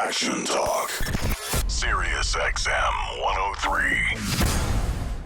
Faction Talk. Sirius XM 103.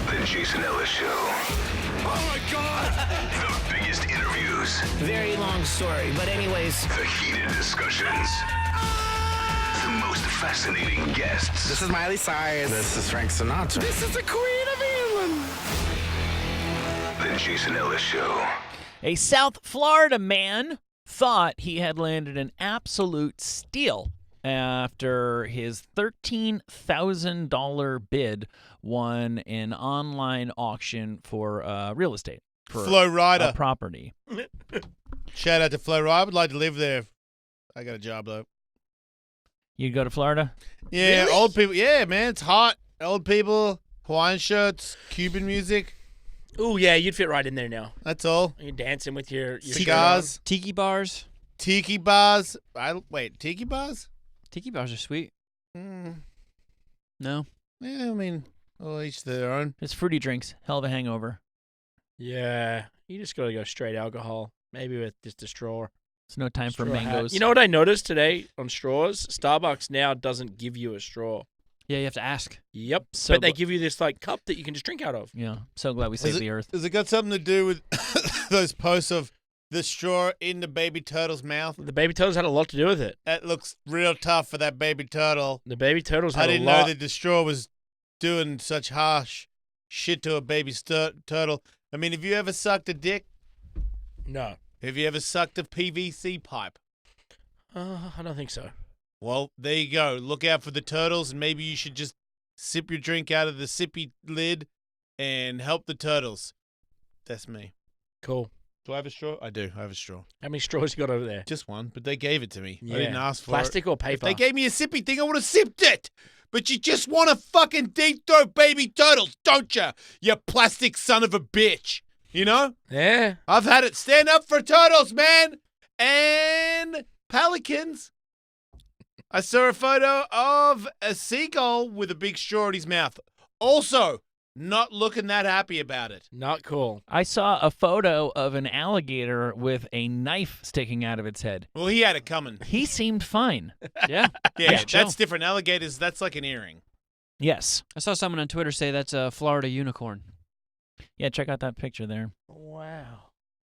The Jason Ellis Show. Oh my God! The biggest interviews. Very long story, but anyways. The heated discussions. The most fascinating guests. This is Miley Cyrus. This is Frank Sinatra. This is the Queen of England. The Jason Ellis Show. A South Florida man thought he had landed an absolute steal after his $13,000 bid won an online auction for real estate. For Flo Rida. a property. Shout out to Flo Rida. I would like to live there. I got a job, though. You'd go to Florida? Yeah, Really? old people. Yeah, man, it's hot. Old people, Hawaiian shirts, Cuban music. Oh, yeah, you'd fit right in there now. That's all. You're dancing with your Cigars, Tiki bars. tiki bars. Tiki bars? Tiki bars are sweet. Mm, No. yeah, I mean, each their own. It's fruity drinks. Hell of a hangover. Yeah, you just got to go straight alcohol. Maybe with just a straw. It's no time for Straw hat. mangoes. You know what I noticed today on straws? Starbucks now doesn't give you a straw. Yeah, you have to ask. Yep. So but they gl- give you this like cup that you can just drink out of. Yeah. So glad we saved the earth. Has it got something to do with those posts of the straw in the baby turtle's mouth? The baby turtles had a lot to do with it. That looks real tough for that baby turtle. The baby turtles had I didn't a lot. know that the straw was doing such harsh shit to a baby turtle. I mean, have you ever sucked a dick? No. Have you ever sucked a PVC pipe? I don't think so. Well, there you go. Look out for the turtles, and maybe you should just sip your drink out of the sippy lid and help the turtles. That's me. Cool. Do I have a straw? I do. I have a straw. How many straws you got over there? Just one, but they gave it to me. Yeah. I didn't ask for Plastic it. or If paper? they gave me a sippy thing, I would have sipped it. But you just want to fucking deep throat baby turtles, don't you? You plastic son of a bitch. You know? Yeah. I've had it. Stand up for turtles, man. And pelicans. I saw a photo of a seagull with a big straw in his mouth. Also, not looking that happy about it. Not cool. I saw a photo of an alligator with a knife sticking out of its head. Well, he had it coming. He seemed fine. Yeah. Yeah, chill. that's different. Alligators, that's like an earring. Yes. I saw someone on Twitter say that's a Florida unicorn. Yeah, check out that picture there. Wow.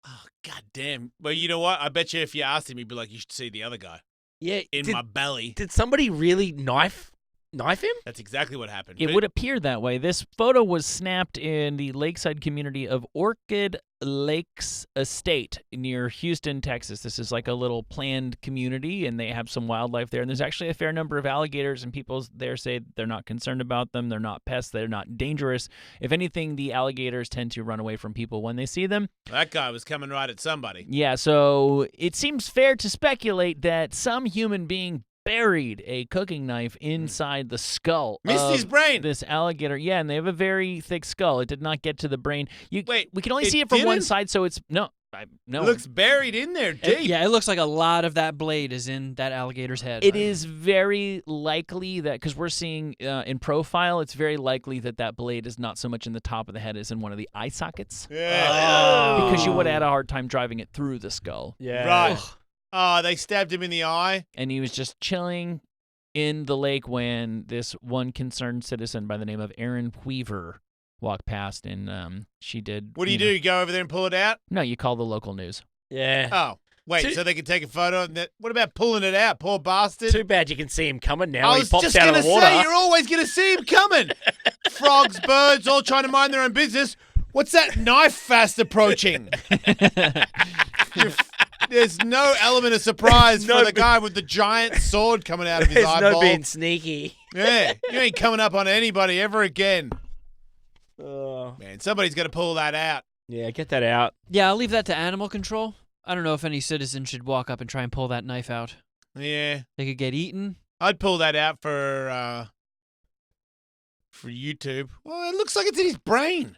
Oh, God damn. Well, you know what? I bet you if you asked him, he'd be like, you should see the other guy Yeah. in my belly. Did somebody really knife him? That's exactly what happened. It But would appear that way. This photo was snapped in the lakeside community of Orchid Lakes Estate near Houston, Texas. This is like a little planned community, and they have some wildlife there. And there's actually a fair number of alligators, and people there say they're not concerned about them. They're not pests. They're not dangerous. If anything, the alligators tend to run away from people when they see them. that guy was coming right at somebody. Yeah, so it seems fair to speculate that some human being buried a cooking knife inside the skull Missed of his brain. this alligator. Yeah, and they have a very thick skull. It did not get to the brain. Wait, we can only it see it from one didn't? side, so it's no. It looks buried in there, deep. Yeah, it looks like a lot of that blade is in that alligator's head. It is very likely that, because we're seeing in profile, it's very likely that that blade is not so much in the top of the head as in one of the eye sockets, Yeah. because you would have had a hard time driving it through the skull. Yeah. Right. Oh, they stabbed him in the eye. And he was just chilling in the lake when this one concerned citizen by the name of Erin Weaver walked past, and she did. What do you know- do? You go over there and pull it out? No, you call the local news. Yeah. Oh, wait, Too- so they can take a photo? And what about pulling it out, poor bastard? Too bad you can see him coming now. I He was pops just out going of to the water. say, you're always going to see him coming. Frogs, birds, all trying to mind their own business. What's that knife fast approaching? There's no element of surprise No for the be- guy with the giant sword coming out of his There's eyeball. no being sneaky. Yeah, you ain't coming up on anybody ever again. Oh. Man, somebody's going to pull that out. Yeah, get that out. Yeah, I'll leave that to animal control. I don't know if any citizen should walk up and try and pull that knife out. Yeah, They could get eaten. I'd pull that out for YouTube. Well, it looks like it's in his brain.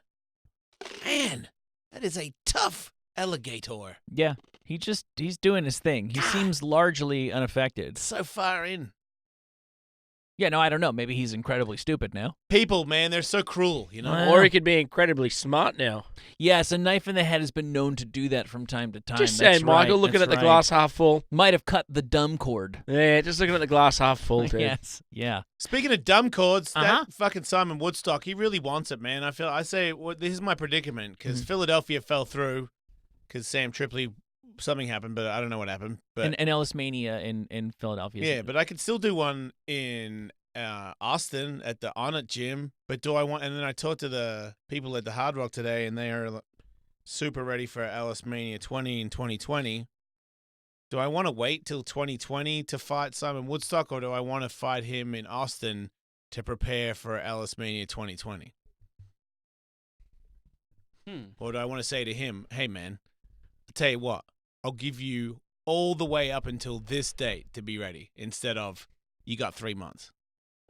Man, that is a tough alligator. Yeah, he's doing his thing. He seems largely unaffected. So far in. Yeah, no, I don't know. Maybe he's incredibly stupid now. People, man, they're so cruel, you know? Well, Or he could be incredibly smart now. Yes, a knife in the head has been known to do that from time to time. Just That's saying, Michael, right, looking that's at the right. glass half full. Might have cut the dumb cord. Yeah, just looking at the glass half full, dude. Yes, yeah. Speaking of dumb chords, Uh-huh. that fucking Simon Woodstock, he really wants it, man. I say, well, this is my predicament, because Philadelphia fell through because Sam Tripoli, something happened, but I don't know what happened. But And Ellis Mania in Philadelphia. yeah, but I could still do one in Austin at the On It gym. But do I want? And then I talked to the people at the Hard Rock today, and they are super ready for Ellis Mania 20 in 2020. Do I want to wait till 2020 to fight Simon Woodstock, or do I want to fight him in Austin to prepare for Ellis Mania 2020? Or do I want to say to him, hey, man, I'll tell you what, I'll give you all the way up until this date to be ready, instead of you got 3 months.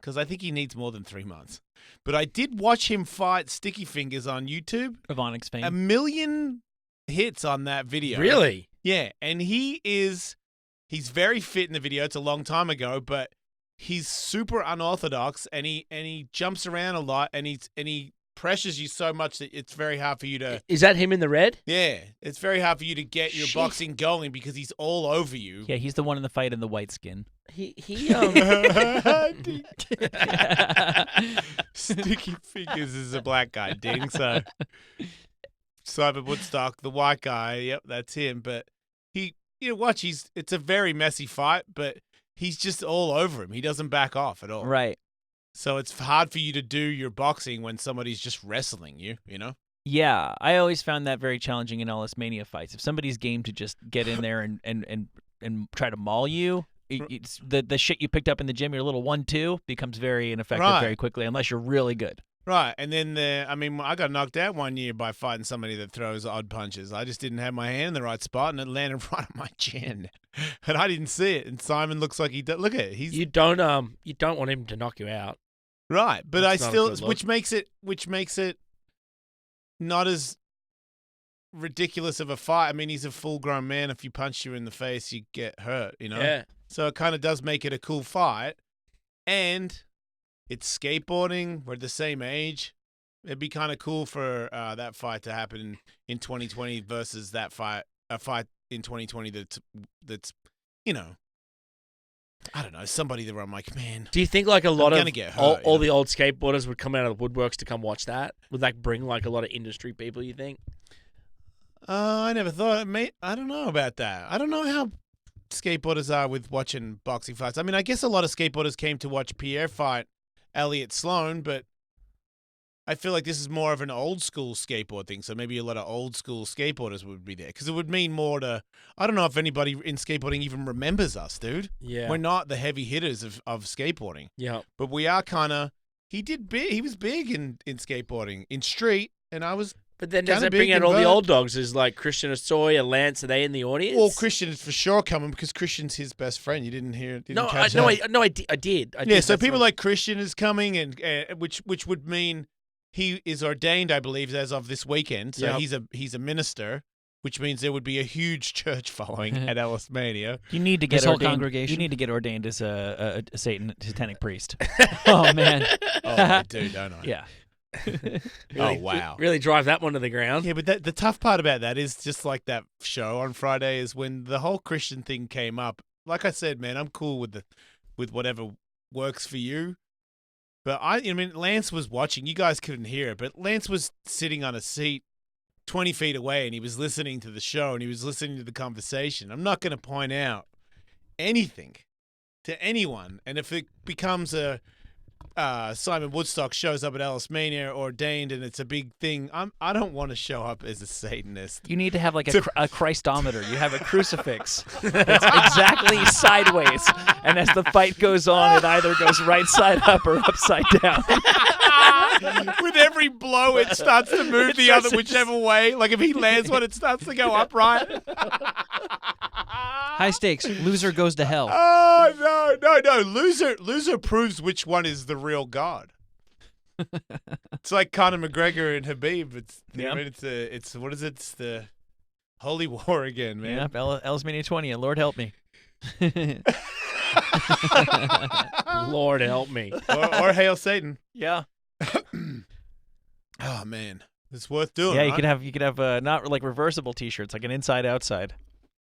because I think he needs more than 3 months. But I did watch him fight Sticky Fingers on YouTube. Of Onyx fame. 1 million hits on that video. Really? Yeah, and he's very fit in the video. It's a long time ago, but he's super unorthodox, and he jumps around a lot, and he pressures you so much that it's very hard for you to. Is that him in the red? Yeah, it's very hard for you to get your Shit. boxing going because he's all over you. Yeah, he's the one in the fight in the white skin. Sticky Fingers is a black guy, ding. So Simon Woodstock, the white guy, yep, that's him. But watch, it's a very messy fight, but he's just all over him. He doesn't back off at all. Right. So it's hard for you to do your boxing when somebody's just wrestling you, you know? Yeah, I always found that very challenging in Ellis Mania fights. If somebody's game to just get in there and try to maul you, it's the shit you picked up in the gym, your little 1-2, becomes very ineffective very quickly unless you're really good. Right, and then I got knocked out one year by fighting somebody that throws odd punches. I just didn't have my hand in the right spot, and it landed right on my chin, and I didn't see it. And Simon looks like he look at it. You don't want him to knock you out. Right, but That's I not a still, good look. which makes it not as ridiculous of a fight. I mean, he's a full-grown man. If you punch you in the face, you get hurt. You know. Yeah. So it kind of does make it a cool fight, and it's skateboarding. We're the same age. It'd be kind of cool for that fight to happen in 2020 versus a fight in 2020 that's I don't know, somebody that I'm like, man. Do you think like a lot I'm of gonna get hurt, all the old skateboarders would come out of the woodworks to come watch that? Would that bring like a lot of industry people, you think? I never thought, mate. I don't know about that. I don't know how skateboarders are with watching boxing fights. I mean, I guess a lot of skateboarders came to watch Pierre fight Elliot Sloan, but I feel like this is more of an old school skateboard thing. So maybe a lot of old school skateboarders would be there because it would mean more to. I don't know if anybody in skateboarding even remembers us, dude. Yeah. We're not the heavy hitters of skateboarding. Yeah. But we are kind of. He was big in skateboarding in street, and I was. But then does kinda that bring big out in all the vert. old dogs? Is like Christian Asoy and Lance, are they in the audience? Well, Christian is for sure coming because Christian's his best friend. You didn't hear? Didn't catch that? I did. Yeah, so That's people what- like Christian is coming, and which would mean he is ordained, I believe, as of this weekend. So Yep. he's a minister, which means there would be a huge church following at Ellis Mania. You need to get His whole ordained. congregation? You need to get ordained as a satanic priest. Oh man. Oh, I do, don't I? Yeah. Oh, wow. Really drive that one to the ground. Yeah, but the tough part about that is just like that show on Friday is when the whole Christian thing came up. Like I said, man, I'm cool with whatever works for you. But I mean, Lance was watching. You guys couldn't hear it, but Lance was sitting on a seat 20 feet away, and he was listening to the show, and he was listening to the conversation. I'm not going to point out anything to anyone. And if it becomes a Simon Woodstock shows up at Ellis Mania ordained and it's a big thing, I don't want to show up as a Satanist. You need to have like a Christometer. You have a crucifix that's exactly sideways, and as the fight goes on, it either goes right side up or upside down. With every blow, it starts to move the other whichever way. Like if he lands one, it starts to go upright. High stakes. Loser goes to hell. Oh no! Loser proves which one is the real god. It's like Conor McGregor and Habib. It's Yeah. I mean, it's what is it? It's the holy war again, man. Yeah, Ellis Mania 20, and Lord help me. Lord help me. or hail Satan. Yeah. Oh man, it's worth doing. Yeah, you right? could have not like reversible T-shirts, like an inside outside,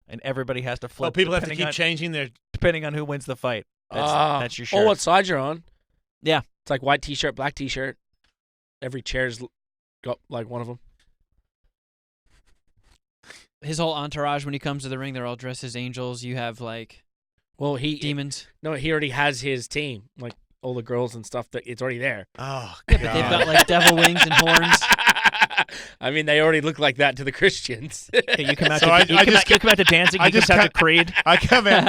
and everybody has to flip. Oh, people have to depending keep on- changing their. depending on who wins the fight. That's your shirt. Or what side you're on. Yeah. It's like white T-shirt, black T-shirt. Every chair's got like one of them. His whole entourage, when he comes to the ring, they're all dressed as angels. You have like Well, he demons. No, he already has his team, like all the girls and stuff. That it's already there. Oh, They've got like devil wings and horns. I mean, they already look like that to the Christians. Okay, you come out So to I you come just out, you come out to dancing. I You just come out to cut- Creed. I come in.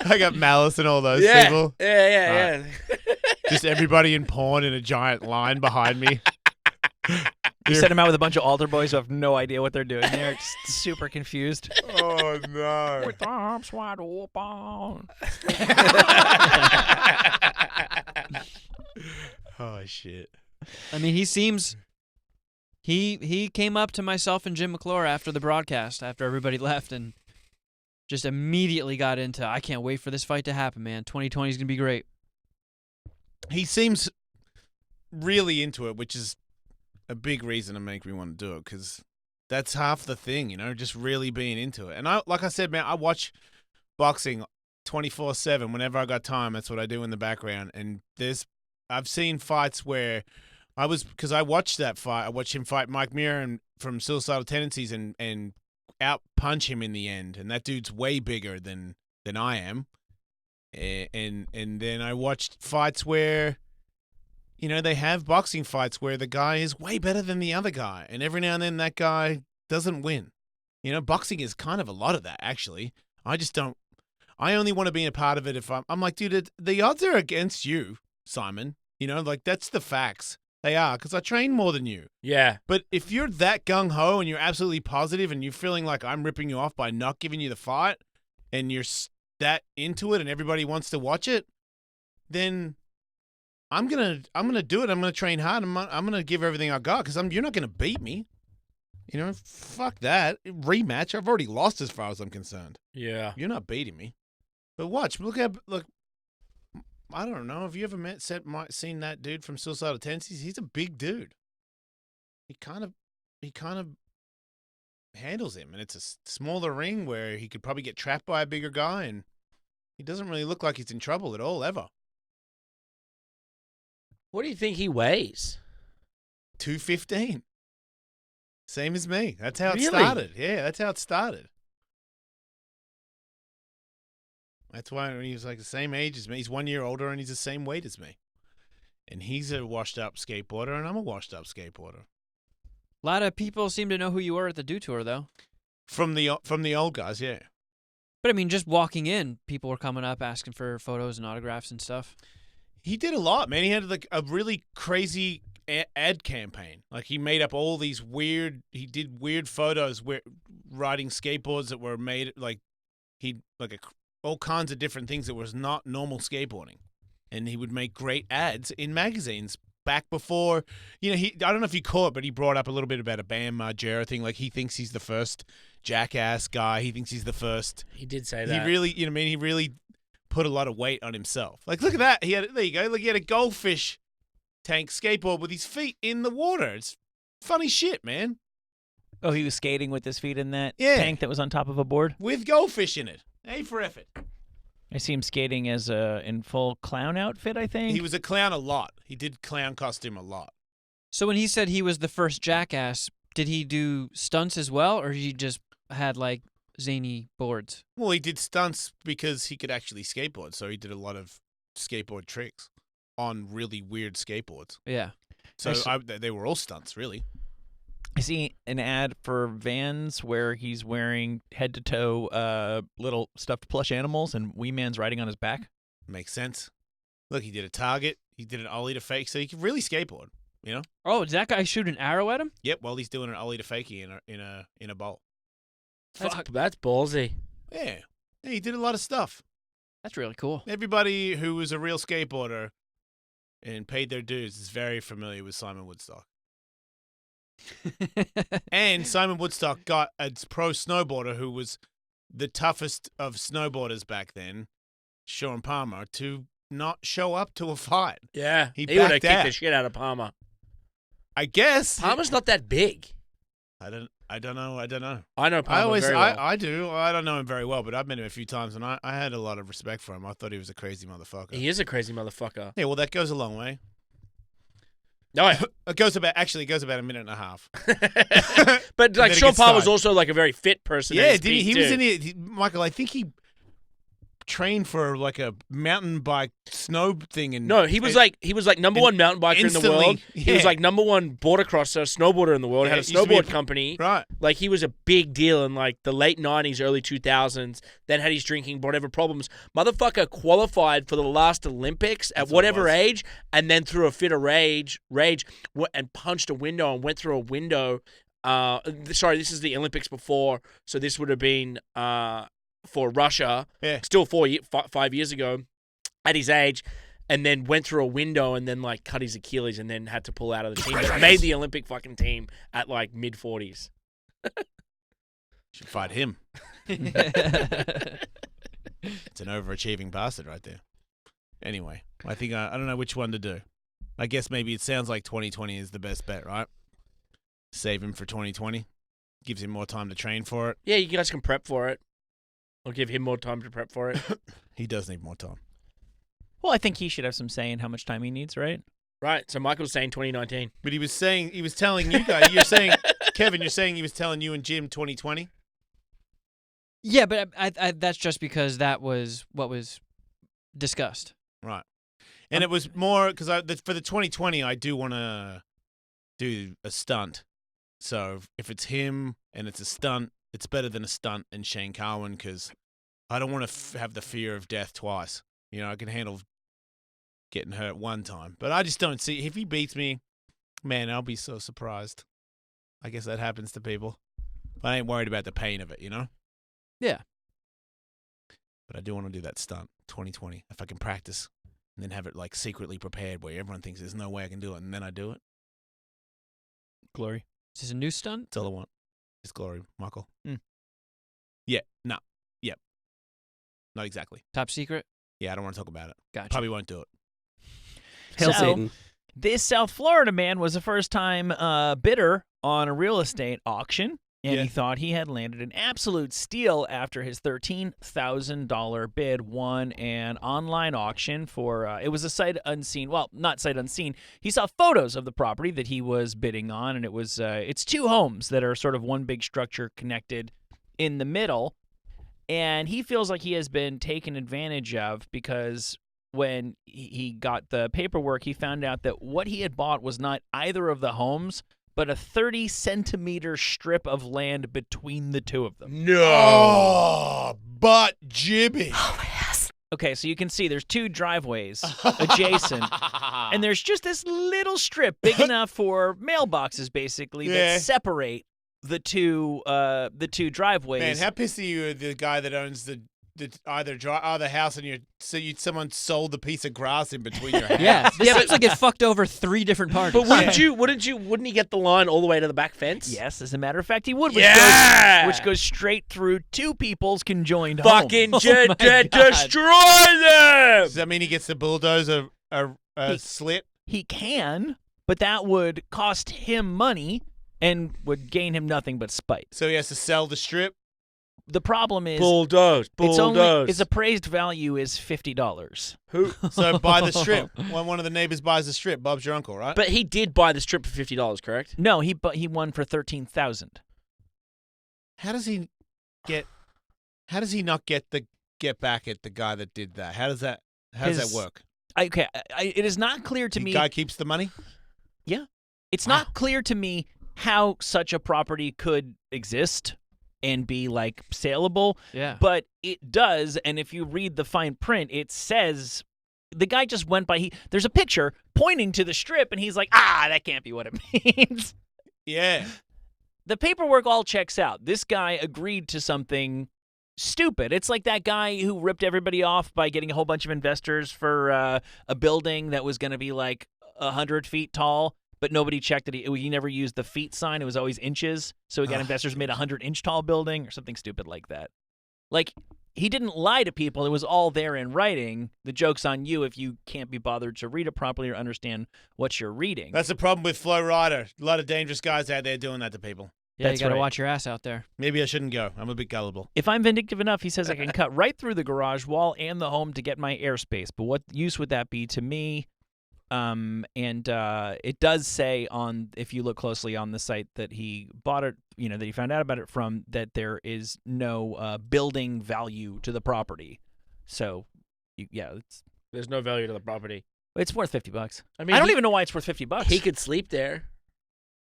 I got Malice and all those yeah, people. yeah. Just everybody in porn in a giant line behind me. You send him out with a bunch of altar boys who have no idea what they're doing there. Just super confused. Oh, no. With arms wide open. Oh, shit. I mean, he seems. He came up to myself and Jim McClure after the broadcast, after everybody left, and just immediately got into, I can't wait for this fight to happen, man. 2020 is going to be great. He seems really into it, which is a big reason to make me want to do it, because that's half the thing, you know, just really being into it. And like I said, man, I watch boxing 24/7 whenever I got time. That's what I do in the background. And I've seen fights where because I watched that fight. I watched him fight Mike Muir from Suicidal Tendencies and out punch him in the end. And that dude's way bigger than I am. And then I watched fights where, you know, they have boxing fights where the guy is way better than the other guy. And every now and then that guy doesn't win. You know, boxing is kind of a lot of that, actually. I only want to be a part of it if I'm like, dude, the odds are against you, Simon. You know, like, that's the facts. They are, because I train more than you. Yeah. But if you're that gung-ho and you're absolutely positive and you're feeling like I'm ripping you off by not giving you the fight and you're that into it and everybody wants to watch it, then I'm gonna do it. I'm gonna train hard. I'm gonna give everything I got, because you're not gonna beat me. You know, fuck that rematch. I've already lost as far as I'm concerned. Yeah. You're not beating me. But watch, look. I don't know. Have you ever seen that dude from Suicidal Tendencies? He's a big dude. He kind of handles him, and it's a smaller ring where he could probably get trapped by a bigger guy, and he doesn't really look like he's in trouble at all, ever. What do you think he weighs? 215. Same as me. That's how it Really? started. Yeah, that's how it started. That's why he was like the same age as me. He's 1 year older, and he's the same weight as me. And he's a washed-up skateboarder, and I'm a washed-up skateboarder. A lot of people seem to know who you were at the Do Tour, though. From the old guys, yeah. But, I mean, just walking in, people were coming up asking for photos and autographs and stuff. He did a lot, man. He had like a really crazy ad campaign. Like, he made up all these he did weird photos riding skateboards that were made all kinds of different things that was not normal skateboarding. And he would make great ads in magazines back before, you know, I don't know if you caught it, but he brought up a little bit about a Bam Margera thing. Like, he thinks he's the first jackass guy. He thinks he's the first. He did say that. He really, you know what I mean? He really put a lot of weight on himself. Like, look at that. There you go. Look, he had a goldfish tank skateboard with his feet in the water. It's funny shit, man. Oh, he was skating with his feet in that Yeah. tank that was on top of a board? With goldfish in it. A for effort. I see him skating in full clown outfit, I think. He was a clown a lot. He did clown costume a lot. So when he said he was the first jackass, did he do stunts as well, or he just had, like, zany boards? Well, he did stunts because he could actually skateboard, so he did a lot of skateboard tricks on really weird skateboards. Yeah. So they were all stunts, really. I see an ad for Vans where he's wearing head-to-toe little stuffed plush animals, and Wee Man's riding on his back. Makes sense. Look, he did a target. He did an ollie to fake, so he could really skateboard, you know? Oh, did that guy shoot an arrow at him? Yep, while he's doing an ollie to fakie in a bowl. That's ballsy. Yeah, he did a lot of stuff. That's really cool. Everybody who was a real skateboarder and paid their dues is very familiar with Simon Woodstock. And Simon Woodstock got a pro snowboarder who was the toughest of snowboarders back then, Sean Palmer, to not show up to a fight. Yeah. He He would have backed kicked out. the shit out of Palmer. I guess. Palmer's not that big. I don't know. I know Palmer very well. I do. I don't know him very well, but I've met him a few times, and I had a lot of respect for him. I thought he was a crazy motherfucker. He is a crazy motherfucker. Yeah, well, that goes a long way. No, yeah. It goes about a minute and a half. But like Then it Sean gets Palmer's started. also like a very fit person. Yeah, at his did he? peak, He was too. in it. Michael, I think he train for like a mountain bike snow thing. And No, he was like number one mountain biker in the instantly, world. He was yeah. like number one border crosser, snowboarder in the world. Yeah, Had a he used to be snowboard company. Right. Like he was a big deal in like the late 90s, early 2000s. Then had his drinking, whatever problems. Motherfucker qualified for the last Olympics at That's what it whatever was. age, and then threw a fit of rage, and punched a window and went through a window. Sorry, this is the Olympics before, so this would have been for Russia. Yeah. Still 5 years ago, at his age, and then went through a window and then like cut his Achilles and then had to pull out of the team. But made the Olympic fucking team at like mid-40s. Should fight him. It's an overachieving bastard right there. Anyway, I think I don't know which one to do. I guess maybe it sounds like 2020 is the best bet, right? Save him for 2020. Gives him more time to train for it. Yeah, you guys can prep for it. I'll give him more time to prep for it. He does need more time. Well, I think he should have some say in how much time he needs, right? Right, so Michael's saying 2019. But he was telling you guys, you're saying, Kevin, you're saying he was telling you and Jim 2020? Yeah, but I that's just because that was what was discussed. Right. And it was more, because for the 2020, I do want to do a stunt. So if it's him and it's a stunt, it's better than a stunt and Shane Carwin, because I don't want to have the fear of death twice. You know, I can handle getting hurt one time. But I just don't see, if he beats me, man, I'll be so surprised. I guess that happens to people. I ain't worried about the pain of it, you know? Yeah. But I do want to do that stunt, 2020, if I can practice and then have it like secretly prepared where everyone thinks there's no way I can do it, and then I do it. Glory. Is this a new stunt? That's all I want. It's glory, Michael. Mm. Yeah, no. Yep. Not exactly. Top secret? Yeah, I don't want to talk about it. Gotcha. Probably won't do it. Hail So, Satan. This South Florida man was a first-time bidder on a real estate auction, and Yeah. he thought he had landed an absolute steal after his $13,000 bid won an online auction for, it was a sight unseen, well, not sight unseen. He saw photos of the property that he was bidding on, and it was, it's two homes that are sort of one big structure connected in the middle, and he feels like he has been taken advantage of because when he got the paperwork, he found out that what he had bought was not either of the homes, but a 30-centimeter strip of land between the two of them. No. Oh, butt jibby. Okay, so you can see there's two driveways adjacent, and there's just this little strip big enough for mailboxes, basically, Yeah. that separate the two driveways. Man, how pissed are you at the guy that owns the either house and someone sold the piece of grass in between your house? Yeah. Yeah, it seems like it fucked over 3 different parties. But wouldn't he get the line all the way to the back fence? Yes, as a matter of fact, he would, which, Yeah! which goes straight through two people's conjoined Fucking homes. my God. destroy them! Does that mean he gets to bulldoze a slit? He can, but that would cost him money and would gain him nothing but spite. So he has to sell the strip? The problem is Bulldoze. its appraised value is $50. Who? So buy the strip. When one of the neighbors buys the strip, Bob's your uncle, right? But he did buy the strip for $50, correct? No, he won for $13,000. How does he not get back at the guy that did that? How does that work? Okay, it is not clear to The me. guy keeps the money? Yeah, it's Wow. not clear to me how such a property could exist and be like saleable. Yeah. But it does, and if you read the fine print, it says the guy just went by. There's a picture pointing to the strip, and he's like, that can't be what it means. Yeah. The paperwork all checks out. This guy agreed to something stupid. It's like that guy who ripped everybody off by getting a whole bunch of investors for a building that was going to be like 100 feet tall, but nobody checked that he never used the feet sign. It was always inches. So he got investors made a 100-inch tall building or something stupid like that. Like, he didn't lie to people. It was all there in writing. The joke's on you if you can't be bothered to read it properly or understand what you're reading. That's the problem with Flo Rida. A lot of dangerous guys out there doing that to people. Yeah, That's you got to right. watch your ass out there. Maybe I shouldn't go. I'm a bit gullible. If I'm vindictive enough, he says I can cut right through the garage wall and the home to get my airspace. But what use would that be to me? It does say if you look closely on the site that he bought it, that he found out about it from, that there is no building value to the property. So, There's no value to the property. it's worth $50. I I mean, don't even know why it's worth $50. He could sleep there.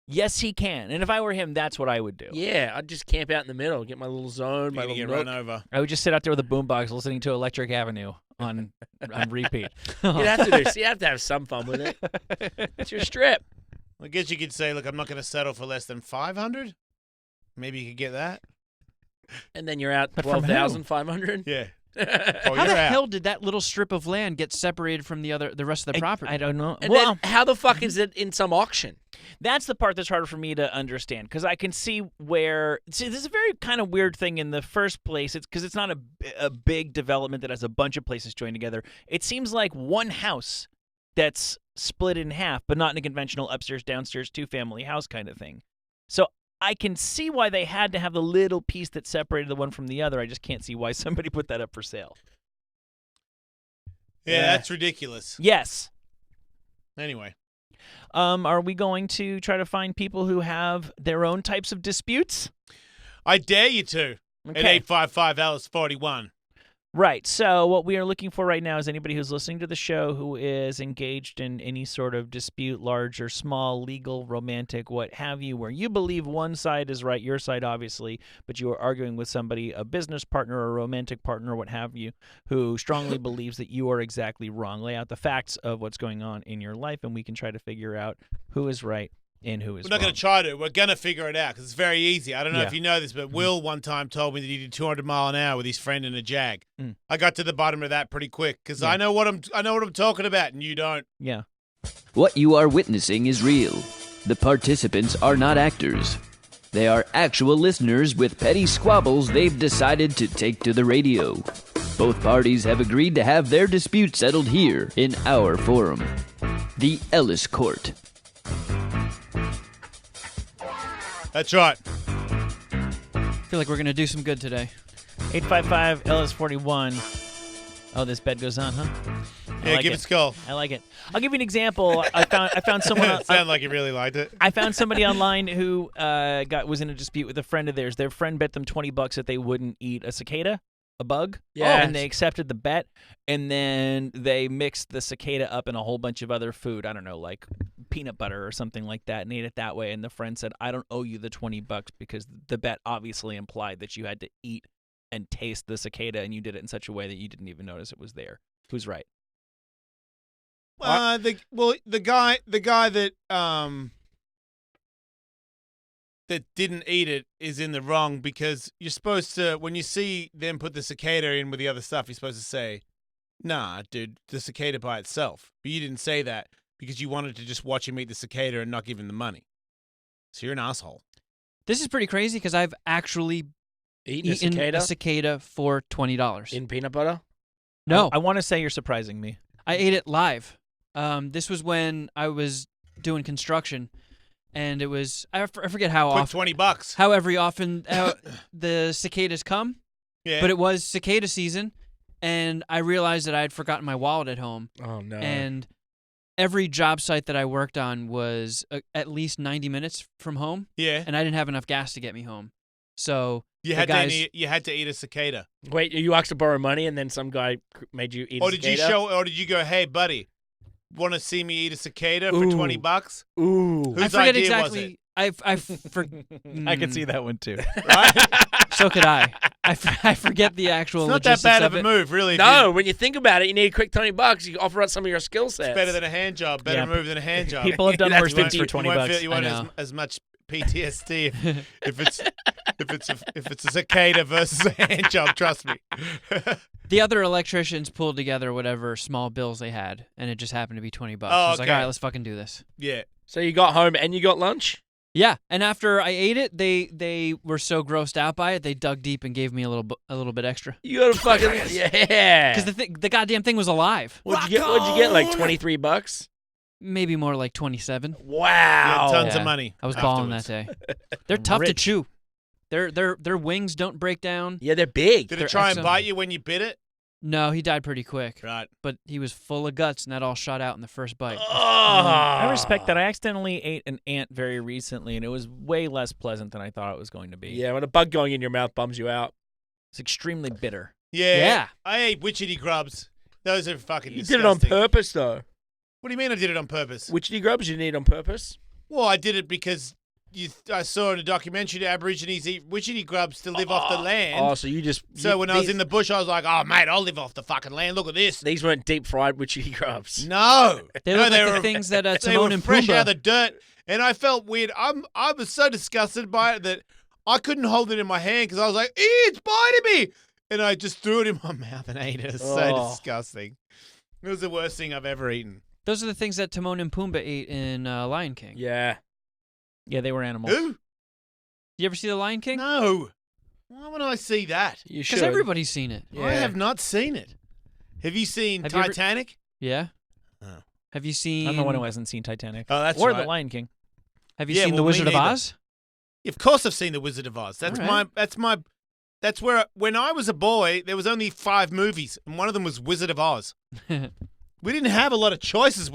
Yes, he can. And if I were him, that's what I would do. Yeah, I'd just camp out in the middle, get my little zone, my You're gonna little get run nook. over. I would just sit out there with a boombox listening to Electric Avenue on repeat. You'd have to do. So you have to have some fun with it. It's your strip. I guess you could say, look, I'm not going to settle for less than 500. Maybe you could get that. And then you're out But from who? 12,500. Yeah. How the hell did that little strip of land get separated from the rest of the property? I don't know. And Well, then how the fuck is it in some auction? that's the part that's harder for me to understand because I can see where. See, this is a very kind of weird thing in the first place. It's because it's not a big development that has a bunch of places joined together. It seems like one house that's split in half, but not in a conventional upstairs, downstairs, two-family house kind of thing. So I can see why they had to have the little piece that separated the one from the other. I just can't see why somebody put that up for sale. Yeah, that's ridiculous. Yes. Anyway. Are we going to try to find people who have their own types of disputes? I dare you to. At Okay. 855 Ellis 41. Right. So what we are looking for right now is anybody who's listening to the show who is engaged in any sort of dispute, large or small, legal, romantic, what have you, where you believe one side is right, your side obviously, but you are arguing with somebody, a business partner or a romantic partner, what have you, who strongly believes that you are exactly wrong. Lay out the facts of what's going on in your life, and we can try to figure out who is right and who is We're not wrong. going to try to. We're going to figure it out because it's very easy. I don't know Yeah. if you know this, but Will one time told me that he did 200 mile an hour with his friend in a Jag. Mm. I got to the bottom of that pretty quick because Yeah. I know what I'm talking about, and you don't. Yeah. What you are witnessing is real. The participants are not actors. They are actual listeners with petty squabbles they've decided to take to the radio. Both parties have agreed to have their dispute settled here in our forum, the Ellis Court. That's right. I feel like we're going to do some good today. 855 Ellis 41. Oh, this bed goes on, huh? I Yeah, like give it. it a skull. I like it. I'll give you an example. I found someone. It sounded like you really liked it. I found somebody online who was in a dispute with a friend of theirs. Their friend bet them $20 that they wouldn't eat a cicada, a bug. Yes. And they accepted the bet, and then they mixed the cicada up in a whole bunch of other food. I don't know, like peanut butter or something like that, and ate it that way. And the friend said, "I don't owe you the $20 because the bet obviously implied that you had to eat and taste the cicada, and you did it in such a way that you didn't even notice it was there." Who's right? The guy that that didn't eat it is in the wrong because you're supposed to, when you see them put the cicada in with the other stuff, you're supposed to say, "Nah, dude, the cicada by itself." But you didn't say that because you wanted to just watch him eat the cicada and not give him the money. So you're an asshole. This is pretty crazy because I've actually Eating eaten a cicada for $20. in peanut butter? No, I want to say you're surprising me. I ate it live. This was when I was doing construction, and it was I forget how Quick often, $20. how often the cicadas come, Yeah. but it was cicada season, and I realized that I had forgotten my wallet at home, Oh, no. and every job site that I worked on was at least 90 minutes from home, Yeah. and I didn't have enough gas to get me home, so You the had guys, to eat a cicada. Wait, you asked to borrow money and then some guy made you eat a Or did cicada? or did you go, "Hey, buddy, want to see me eat a cicada for Ooh. $20?" Ooh. Whose I forget idea exactly. I I can see that one too. Right? So could I. I forget the actual It's not that logistics bad of of a it. move, really. if No, when you think about it, you need a quick $20. You offer up some of your skill sets. It's better than a hand job. Better Yeah. move than a hand job. People have done That's worse things for 20 bucks. You won't I feel know. as much PTSD if it's a cicada versus a hand job. Trust me. The other electricians pulled together whatever small bills they had, and it just happened to be $20. Oh, I was like, okay. all right, let's fucking do this. Yeah. So you got home and you got lunch? Yeah, and after I ate it, they were so grossed out by it, they dug deep and gave me a little bit extra. You got a fucking yeah. Because the goddamn thing was alive. What'd you get? Like $23? Maybe more like 27. You Wow. had tons Yeah. of money. I was balling that afterwards. day. They're tough to Rich. chew. Their wings don't break down. Yeah, they're big. Did They're it try and excellent. bite you when you bit it? No, he died pretty quick. Right. But he was full of guts, and that all shot out in the first bite. I respect that. I accidentally ate an ant very recently, and it was way less pleasant than I thought it was going to be. Yeah, when a bug going in your mouth bums you out. It's extremely bitter. Yeah. I ate witchetty grubs. Those are fucking You disgusting. did it on purpose, though. What do you mean I did it on purpose? Witchetty grubs you need on purpose? Well, I did it because I saw in a documentary that Aborigines eat witchetty grubs to live off the land. Oh, so you just... So when I was in the bush, I was like, oh, mate, I'll live off the fucking land. Look at this. These weren't deep-fried witchetty grubs. No. They look like were the things that they Timon were and fresh Pumbaa. out of the dirt. And I felt weird. I was so disgusted by it that I couldn't hold it in my hand because I was like, it's biting me. And I just threw it in my mouth and ate it. It was so disgusting. It was the worst thing I've ever eaten. Those are the things that Timon and Pumbaa ate in Lion King. Yeah. Yeah, they were animals. Who? You ever see The Lion King? No. Why would I see that? You should. Because everybody's seen it. Yeah. I have not seen it. Have you seen Have you ever- Titanic? Yeah. Oh. Have you seen? I'm the one who hasn't seen Titanic. Oh, that's or right. The Lion King. Have you Yeah, seen well, The me Wizard of neither. Oz? Of course I've seen The Wizard of Oz. That's All right. That's where, when I was a boy, there was only 5 movies, and one of them was Wizard of Oz. We didn't have a lot of choices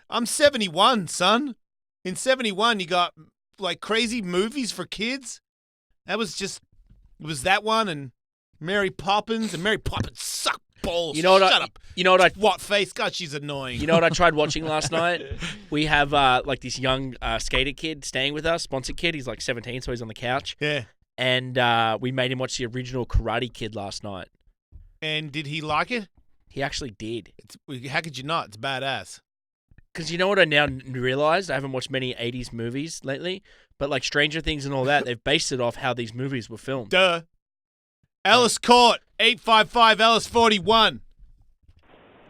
I'm 71, son. In 71, you got, like, crazy movies for kids. It was that one and Mary Poppins, and Mary Poppins sucked balls. You know what? Shut up. You know what? What face? God, she's annoying. You know what I tried watching last night? We have like this young skater kid staying with us, sponsored kid. He's like 17, so he's on the couch. Yeah. And we made him watch the original Karate Kid last night. And did he like it? He actually did. How could you not? It's badass. Because you know what I now realized? I haven't watched many 80s movies lately, but like Stranger Things and all that, they've based it off how these movies were filmed. Duh. Ellis Court, 855 Ellis 41.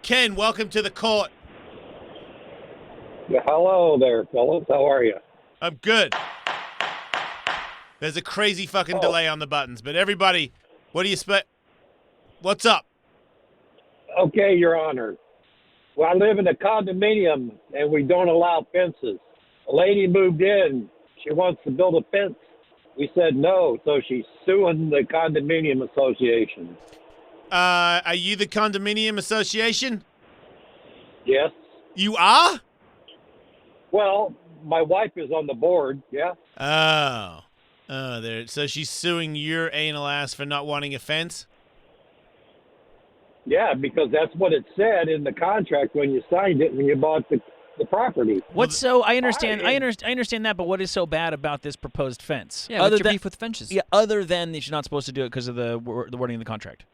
Ken, welcome to the court. Yeah, hello there, fellas. How are you? I'm good. There's a crazy fucking delay on the buttons, but everybody, what do you expect? What's up? Okay, Your Honor. Well, I live in a condominium, and we don't allow fences. A lady moved in. She wants to build a fence. We said no, so she's suing the condominium association. Are you the condominium association? Yes. You are? Well, my wife is on the board, yeah. Oh, there. So she's suing your anal ass for not wanting a fence? Yeah, because that's what it said in the contract when you signed it when you bought the property. What's so? I understand. I understand that, but what is so bad about this proposed fence? Yeah, what's your beef with fences? Yeah, other than that you're not supposed to do it because of the wording of the contract.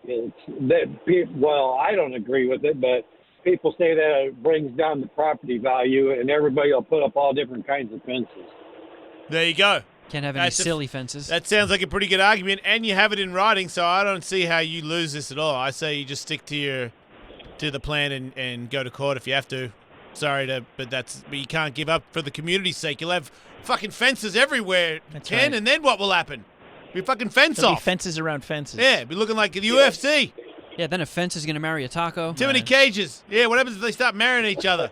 Well, I don't agree with it, but people say that it brings down the property value, and everybody will put up all different kinds of fences. There you go. Can't have any silly fences. That sounds like a pretty good argument, and you have it in writing, so I don't see how you lose this at all. I say you just stick to the plan and go to court if you have to. Sorry but you can't give up for the community's sake. You'll have fucking fences everywhere, Ken, right. and then what will happen? We fucking fence There'll be off. fences around fences. Yeah, be looking like the UFC. Yeah, then a fence is going to marry a taco. Too many cages. Yeah, what happens if they start marrying each other?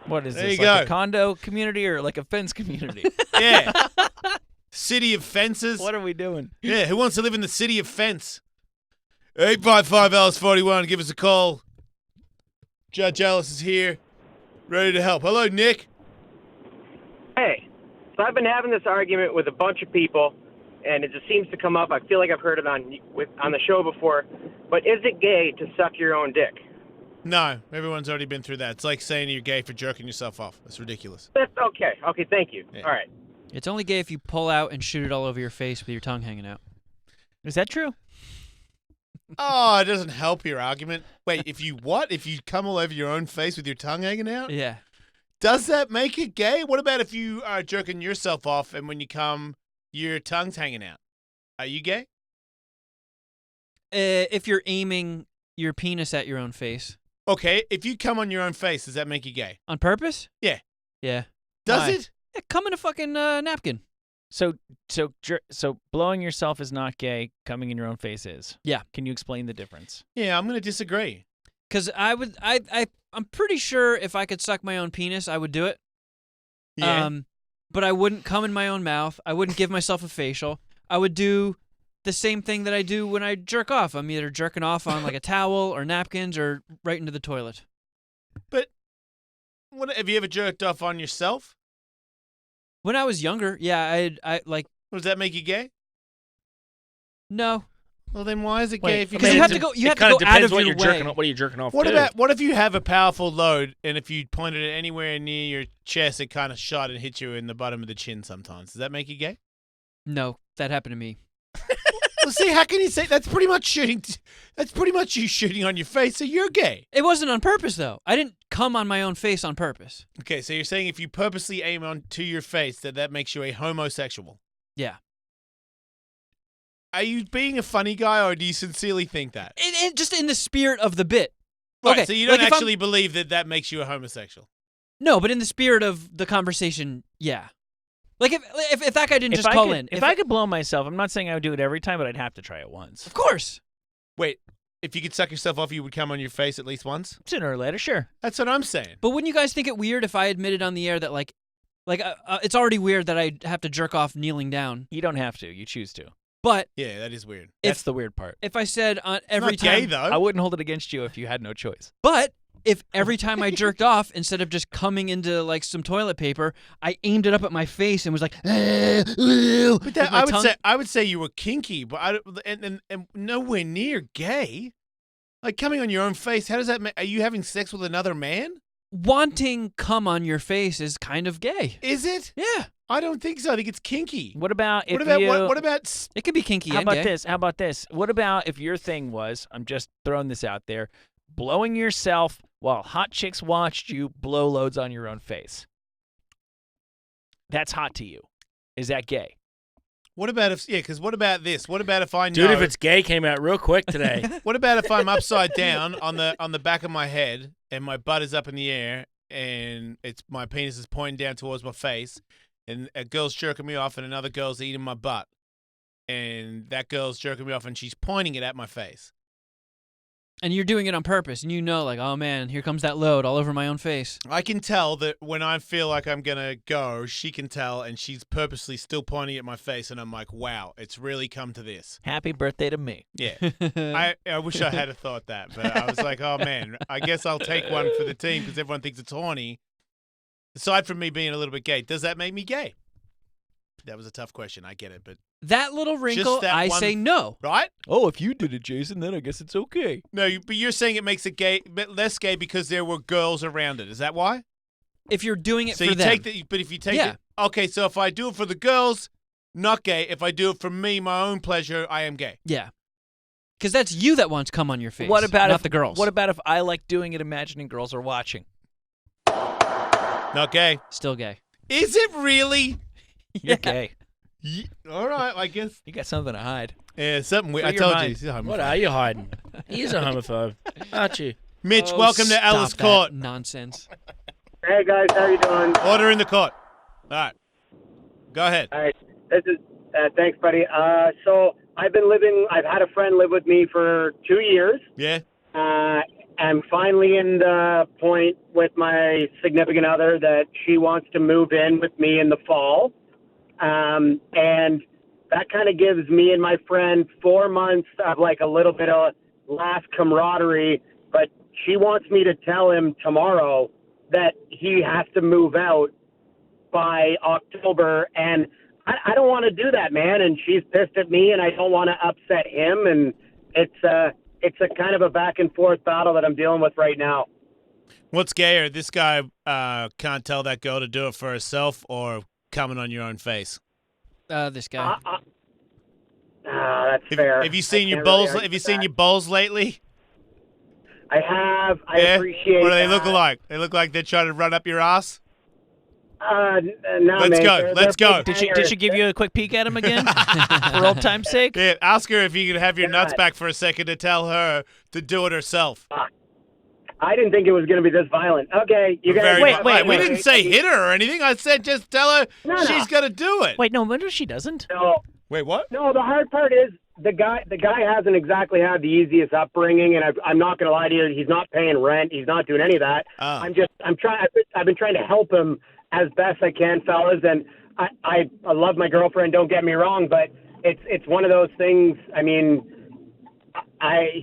What is There this, you like go. a condo community or like a fence community? Yeah. City of fences. What are we doing? Yeah, who wants to live in the city of fence? 855 Ellis 41. Give us a call. Judge Ellis is here, ready to help. Hello, Nick. Hey, so I've been having this argument with a bunch of people, and it just seems to come up. I feel like I've heard it on the show before. But is it gay to suck your own dick? No, everyone's already been through that. It's like saying you're gay for jerking yourself off. That's ridiculous. That's okay. Okay, thank you. Yeah. All right. It's only gay if you pull out and shoot it all over your face with your tongue hanging out. Is that true? Oh, it doesn't help your argument. Wait, if you what? If you come all over your own face with your tongue hanging out? Yeah. Does that make it gay? What about if you are jerking yourself off and when you come, your tongue's hanging out? Are you gay? If you're aiming your penis at your own face. Okay, if you come on your own face, does that make you gay? On purpose? Yeah. Yeah. Does Why? it? Yeah, come in a fucking napkin. So blowing yourself is not gay. Coming in your own face is. Yeah. Can you explain the difference? Yeah, I'm going to disagree. Because I'm pretty sure if I could suck my own penis, I would do it. Yeah. But I wouldn't come in my own mouth. I wouldn't give myself a facial. I would do the same thing that I do when I jerk off. I'm either jerking off on like a towel or napkins or right into the toilet. But have you ever jerked off on yourself? When I was younger, yeah, I like. Does that make you gay? No. Well, then why is it Wait, gay if you Because can't? you have to go. You it have to kinda go out depends of what your you're way. jerking off. What are you jerking off What to? what if you have a powerful load and if you pointed it anywhere near your chest, it kind of shot and hit you in the bottom of the chin sometimes? Does that make you gay? No, that happened to me. Well, see, how can you say that's pretty much shooting? That's pretty much you shooting on your face, so you're gay. It wasn't on purpose though. I didn't come on my own face on purpose. Okay, so you're saying if you purposely aim onto your face, that makes you a homosexual. Yeah. Are you being a funny guy, or do you sincerely think that? It just in the spirit of the bit. Right, Okay, so you don't like if I'm- actually believe that makes you a homosexual. No, but in the spirit of the conversation, yeah. Like if that guy didn't If just I call could, in. if I could blow myself, I'm not saying I would do it every time, but I'd have to try it once. Of course. Wait, if you could suck yourself off, you would come on your face at least once? Sooner or later, sure. That's what I'm saying. But wouldn't you guys think it weird if I admitted on the air that it's already weird that I have to jerk off kneeling down? You don't have to. You choose to. But Yeah, that is weird. That's the weird part. if I said every Not time, gay, though. I wouldn't hold it against you if you had no choice. but if every time I jerked off, instead of just coming into like some toilet paper, I aimed it up at my face and was like, But with that, my I would say you were kinky, but and nowhere near gay. Like coming on your own face, how does that are you having sex with another man? wanting cum on your face is kind of gay. Is it? Yeah. I don't think so. I think it's kinky. What about if What about you? what about It could be kinky How and about gay. this? How about this? What about if your thing was? I'm just throwing this out there. Blowing yourself while hot chicks watched you blow loads on your own face. That's hot to you. Is that gay? what about if because what about this? What about if I know Dude, if it's gay, came out real quick today. What about if I'm upside down on the back of my head and my butt is up in the air and my penis is pointing down towards my face and a girl's jerking me off and another girl's eating my butt and that girl's jerking me off and she's pointing it at my face. And you're doing it on purpose, and you know, like, oh man, here comes that load all over my own face. I can tell that when I feel like I'm gonna go, she can tell, and she's purposely still pointing at my face, and I'm like, wow, it's really come to this. Happy birthday to me. Yeah. I wish I had thought that, but I was like, oh man, I guess I'll take one for the team because everyone thinks it's horny. Aside from me being a little bit gay, does that make me gay? That was a tough question. I get it, but That little wrinkle, that I one- say no. right? Oh, if you did it, Jason, then I guess it's okay. No, but you're saying it makes it gay, but less gay because there were girls around it. Is that why? If you're doing it So for you them. take the, but if you take Yeah. it, okay. So if I do it for the girls, not gay. If I do it for me, my own pleasure, I am gay. Yeah. Because that's you that wants cum on your face. What about not if the girls? What about if I like doing it, imagining girls are watching? Not gay. Still gay. Is it really? You're gay. All right, I guess. You got something to hide. Yeah, something weird. Free I your told mind. you. He's a homophobe. What are you hiding? He's a homophobe, aren't you? Mitch, Oh, welcome to stop Ellis that Court. nonsense. Hey guys, how you doing? Order in the court. All right. Go ahead. All right, this is thanks, buddy. So I've had a friend live with me for 2 years. Yeah. I'm finally in the point with my significant other that she wants to move in with me in the fall. And that kind of gives me and my friend 4 months of like a little bit of last camaraderie. But she wants me to tell him tomorrow that he has to move out by October. And I don't want to do that, man. And she's pissed at me and I don't want to upset him. And it's a kind of a back and forth battle that I'm dealing with right now. What's gayer? This guy can't tell that girl to do it for herself or coming on your own face? This guy. That's fair. Have you seen I your can't bowls? really Have you argue seen that. your bowls lately? I have. I Yeah? appreciate What do they that. look like? They look like they're trying to run up your ass? No, Let's mate, go. they're Let's go. Did she give you a quick peek at him again for old time's sake? Yeah, ask her if you could have your nuts God. back for a second to tell her to do it herself. I didn't think it was going to be this violent. Okay, you guys. Wait, We didn't say hit her or anything. I said just tell her No. she's got to do it. Wait, no wonder she doesn't. No, Wait, what? no. The hard part is the guy hasn't exactly had the easiest upbringing, and I'm not going to lie to you. He's not paying rent. He's not doing any of that. Oh. I've been trying to help him as best I can, fellas, and I love my girlfriend. Don't get me wrong, but it's one of those things. I mean,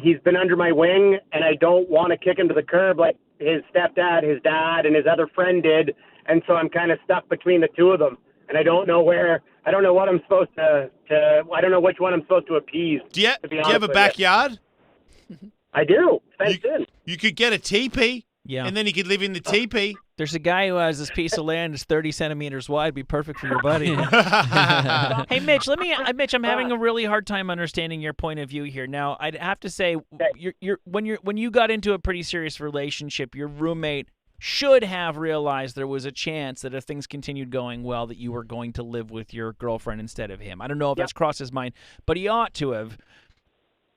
he's been under my wing, and I don't want to kick him to the curb like his stepdad, his dad, and his other friend did, and so I'm kind of stuck between the two of them, and I don't know where I don't know what I'm supposed to I don't know which one I'm supposed to appease. Do you to be have a honest with you. backyard? I do. Fenced in. You could get a teepee, Yeah. and then you could live in the teepee. There's a guy who has this piece of land that's 30 centimeters wide. Be perfect for your buddy. Hey, Mitch. Mitch, I'm having a really hard time understanding your point of view here. Now, I'd have to say, when you got into a pretty serious relationship, your roommate should have realized there was a chance that if things continued going well, that you were going to live with your girlfriend instead of him. I don't know if that's crossed his mind, but he ought to have.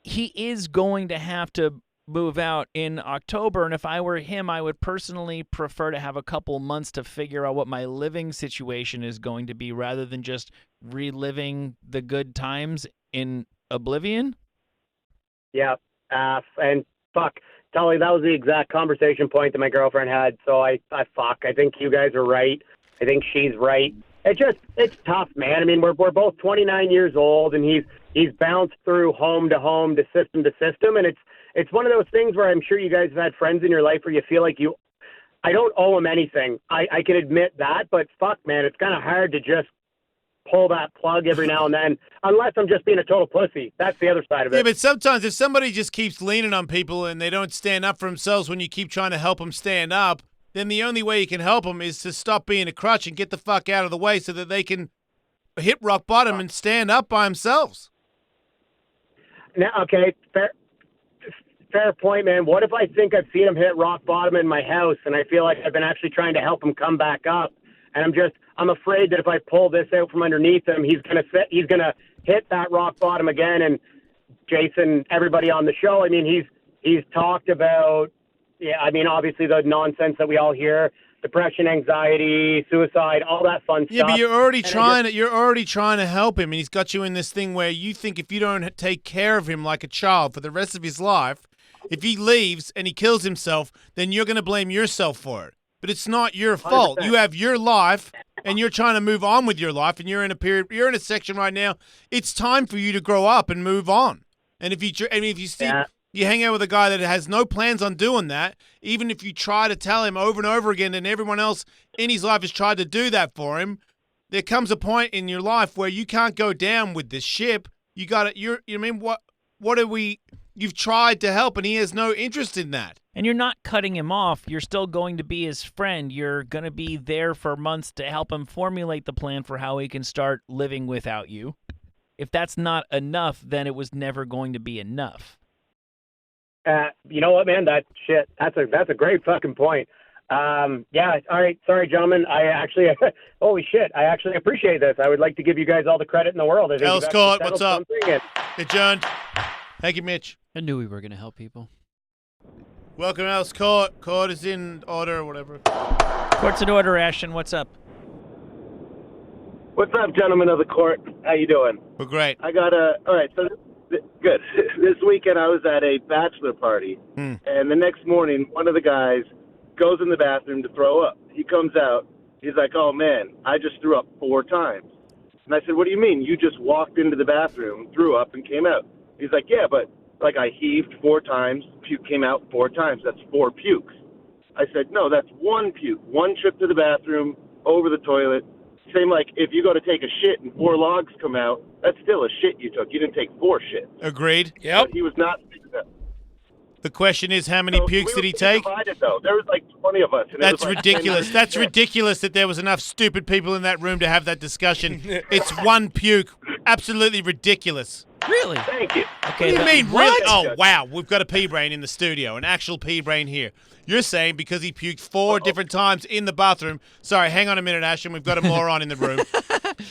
He is going to have to move out in October, and if I were him, I would personally prefer to have a couple months to figure out what my living situation is going to be rather than just reliving the good times in oblivion. Yeah. And fuck, Tully, that was the exact conversation point that my girlfriend had. So I think you guys are right. I think she's right. It's tough, man. I mean, we're both 29 years old, and he's bounced through home to home, to system, and it's one of those things where I'm sure you guys have had friends in your life where you feel like I don't owe him anything. I can admit that, but fuck, man, it's kind of hard to just pull that plug every now and then, unless I'm just being a total pussy. That's the other side of it. Yeah, but sometimes if somebody just keeps leaning on people and they don't stand up for themselves when you keep trying to help them stand up, then the only way you can help them is to stop being a crutch and get the fuck out of the way so that they can hit rock bottom and stand up by themselves. Now, okay, fair point, man. What if I think I've seen him hit rock bottom in my house, and I feel like I've been actually trying to help him come back up, and I'm afraid that if I pull this out from underneath him, he's gonna hit that rock bottom again. And Jason, everybody on the show, I mean, he's talked about, I mean, obviously the nonsense that we all hear, depression, anxiety, suicide, all that fun stuff. Yeah, but you're already trying to help him, and he's got you in this thing where you think if you don't take care of him like a child for the rest of his life, if he leaves and he kills himself, then you're going to blame yourself for it. But it's not your fault. 100%. You have your life, and you're trying to move on with your life, and you're in a section right now. It's time for you to grow up and move on. And if you see you hang out with a guy that has no plans on doing that, even if you try to tell him over and over again, and everyone else in his life has tried to do that for him, there comes a point in your life where you can't go down with this ship. You got to. You've tried to help, and he has no interest in that. And you're not cutting him off. You're still going to be his friend. You're going to be there for months to help him formulate the plan for how he can start living without you. If that's not enough, then it was never going to be enough. You know what, man? That's a great fucking point. Yeah. All right. Sorry, gentlemen. I actually, holy shit. I actually appreciate this. I would like to give you guys all the credit in the world. Ellis Court, what's up? Adjourned. Thank you, Mitch. I knew we were going to help people. Welcome, Ellis Court. Court is in order or whatever. Court's in order, Ashton. What's up? What's up, gentlemen of the court? How you doing? We're great. All right, so good. This weekend I was at a bachelor party, and the next morning one of the guys goes in the bathroom to throw up. He comes out. He's like, oh, man, I just threw up 4 times. And I said, what do you mean? You just walked into the bathroom, threw up, and came out. He's like, yeah, but like I heaved 4 times, puke came out 4 times. That's 4 pukes. I said, no, that's 1 puke. 1 trip to the bathroom, over the toilet. Same like if you go to take a shit and 4 logs come out, that's still a shit you took. You didn't take 4 shits. Agreed. Yep. But he was not. The question is, how many pukes did he take? Divided, though. There was like 20 of us. And That's like ridiculous. That's ridiculous that there was enough stupid people in that room to have that discussion. It's 1 puke. Absolutely ridiculous. Really? Thank you. What Okay. do you mean, really? Oh, wow. We've got a pea brain in the studio, an actual pea brain here. You're saying because he puked 4 different times in the bathroom. Sorry, hang on a minute, Ashton. We've got a moron in the room.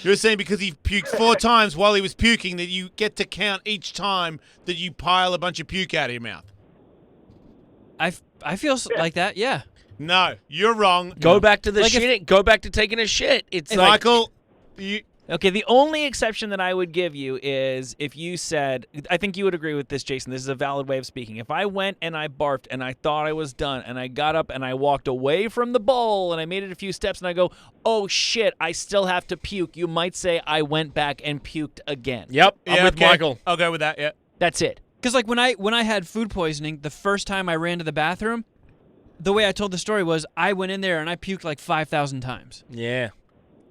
You're saying because he puked 4 times while he was puking that you get to count each time that you pile a bunch of puke out of your mouth. I feel like that, yeah. No, you're wrong. Go back to the Like shit. Go back to taking a shit. It's like, Michael, you... Okay, the only exception that I would give you is if you said, I think you would agree with this, Jason. This is a valid way of speaking. If I went and I barfed and I thought I was done and I got up and I walked away from the bowl and I made it a few steps and I go, oh shit, I still have to puke, you might say I went back and puked again. Yep, I'm with Michael. I'll go with that, yeah. That's it. Because like when I had food poisoning, the first time I ran to the bathroom, the way I told the story was I went in there and I puked like 5,000 times. Yeah.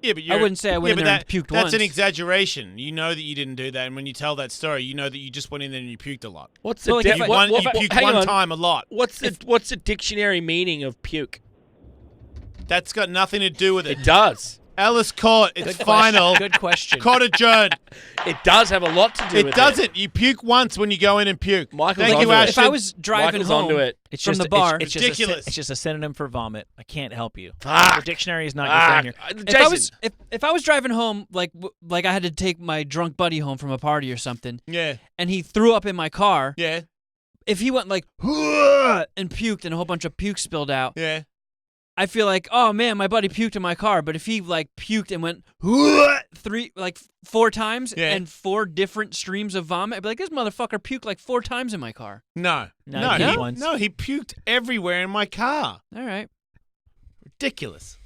Yeah, but I wouldn't say I went in there and puked That's once. an exaggeration. You know that you didn't do that, and when you tell that story, you know that you just went in there and you puked a lot. What's So, the like, You puked hang one on. time a lot. What's the dictionary meaning of puke? That's got nothing to do with it. It does. Ellis caught. It's final. Good question. Court adjourned. It does have a lot to do with It doesn't. You puke once when you go in and puke. Michael's Thank you, onto it. Ashton. If I was driving Michael's home onto it. It's from just the bar, It's ridiculous. It's just a synonym for vomit. I can't help you. Fuck. The dictionary is not your friend here. Jason, if I was driving home, like I had to take my drunk buddy home from a party or something, Yeah. and he threw up in my car, Yeah. if he went like and puked and a whole bunch of puke spilled out, Yeah. I feel like, oh man, my buddy puked in my car. But if he like puked and went 4 times Yeah. and 4 different streams of vomit, I'd be like, this motherfucker puked like 4 times in my car. No. No, No, he he, once. no, he puked everywhere in my car. All right. Ridiculous.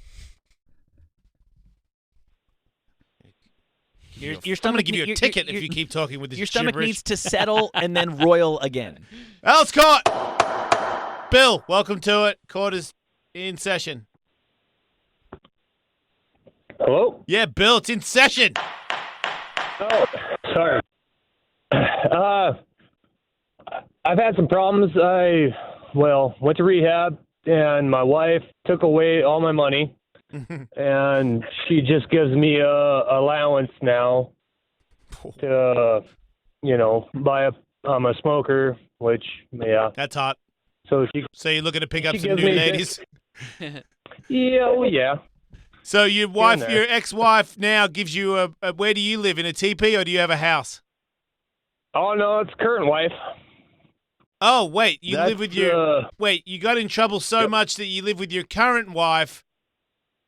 Your I'm going to stomach give you a your- ticket your- if you keep talking with this Your stomach gibberish. needs to settle and then roil again. Ellis caught. Bill, welcome to it. Court is in session. Hello? Yeah, Bill, it's in session. Oh, sorry. I've had some problems. I went to rehab, and my wife took away all my money, and she just gives me a allowance now to, buy I'm a smoker, which, yeah. That's hot. So you're looking to pick up she some gives new me- ladies? yeah. So your wife, there. your ex-wife now gives you a where do you live, in a teepee or do you have a house? Oh, no, it's current wife. Oh, wait, you live with your... That's, Wait, you got in trouble so much that you live with your current wife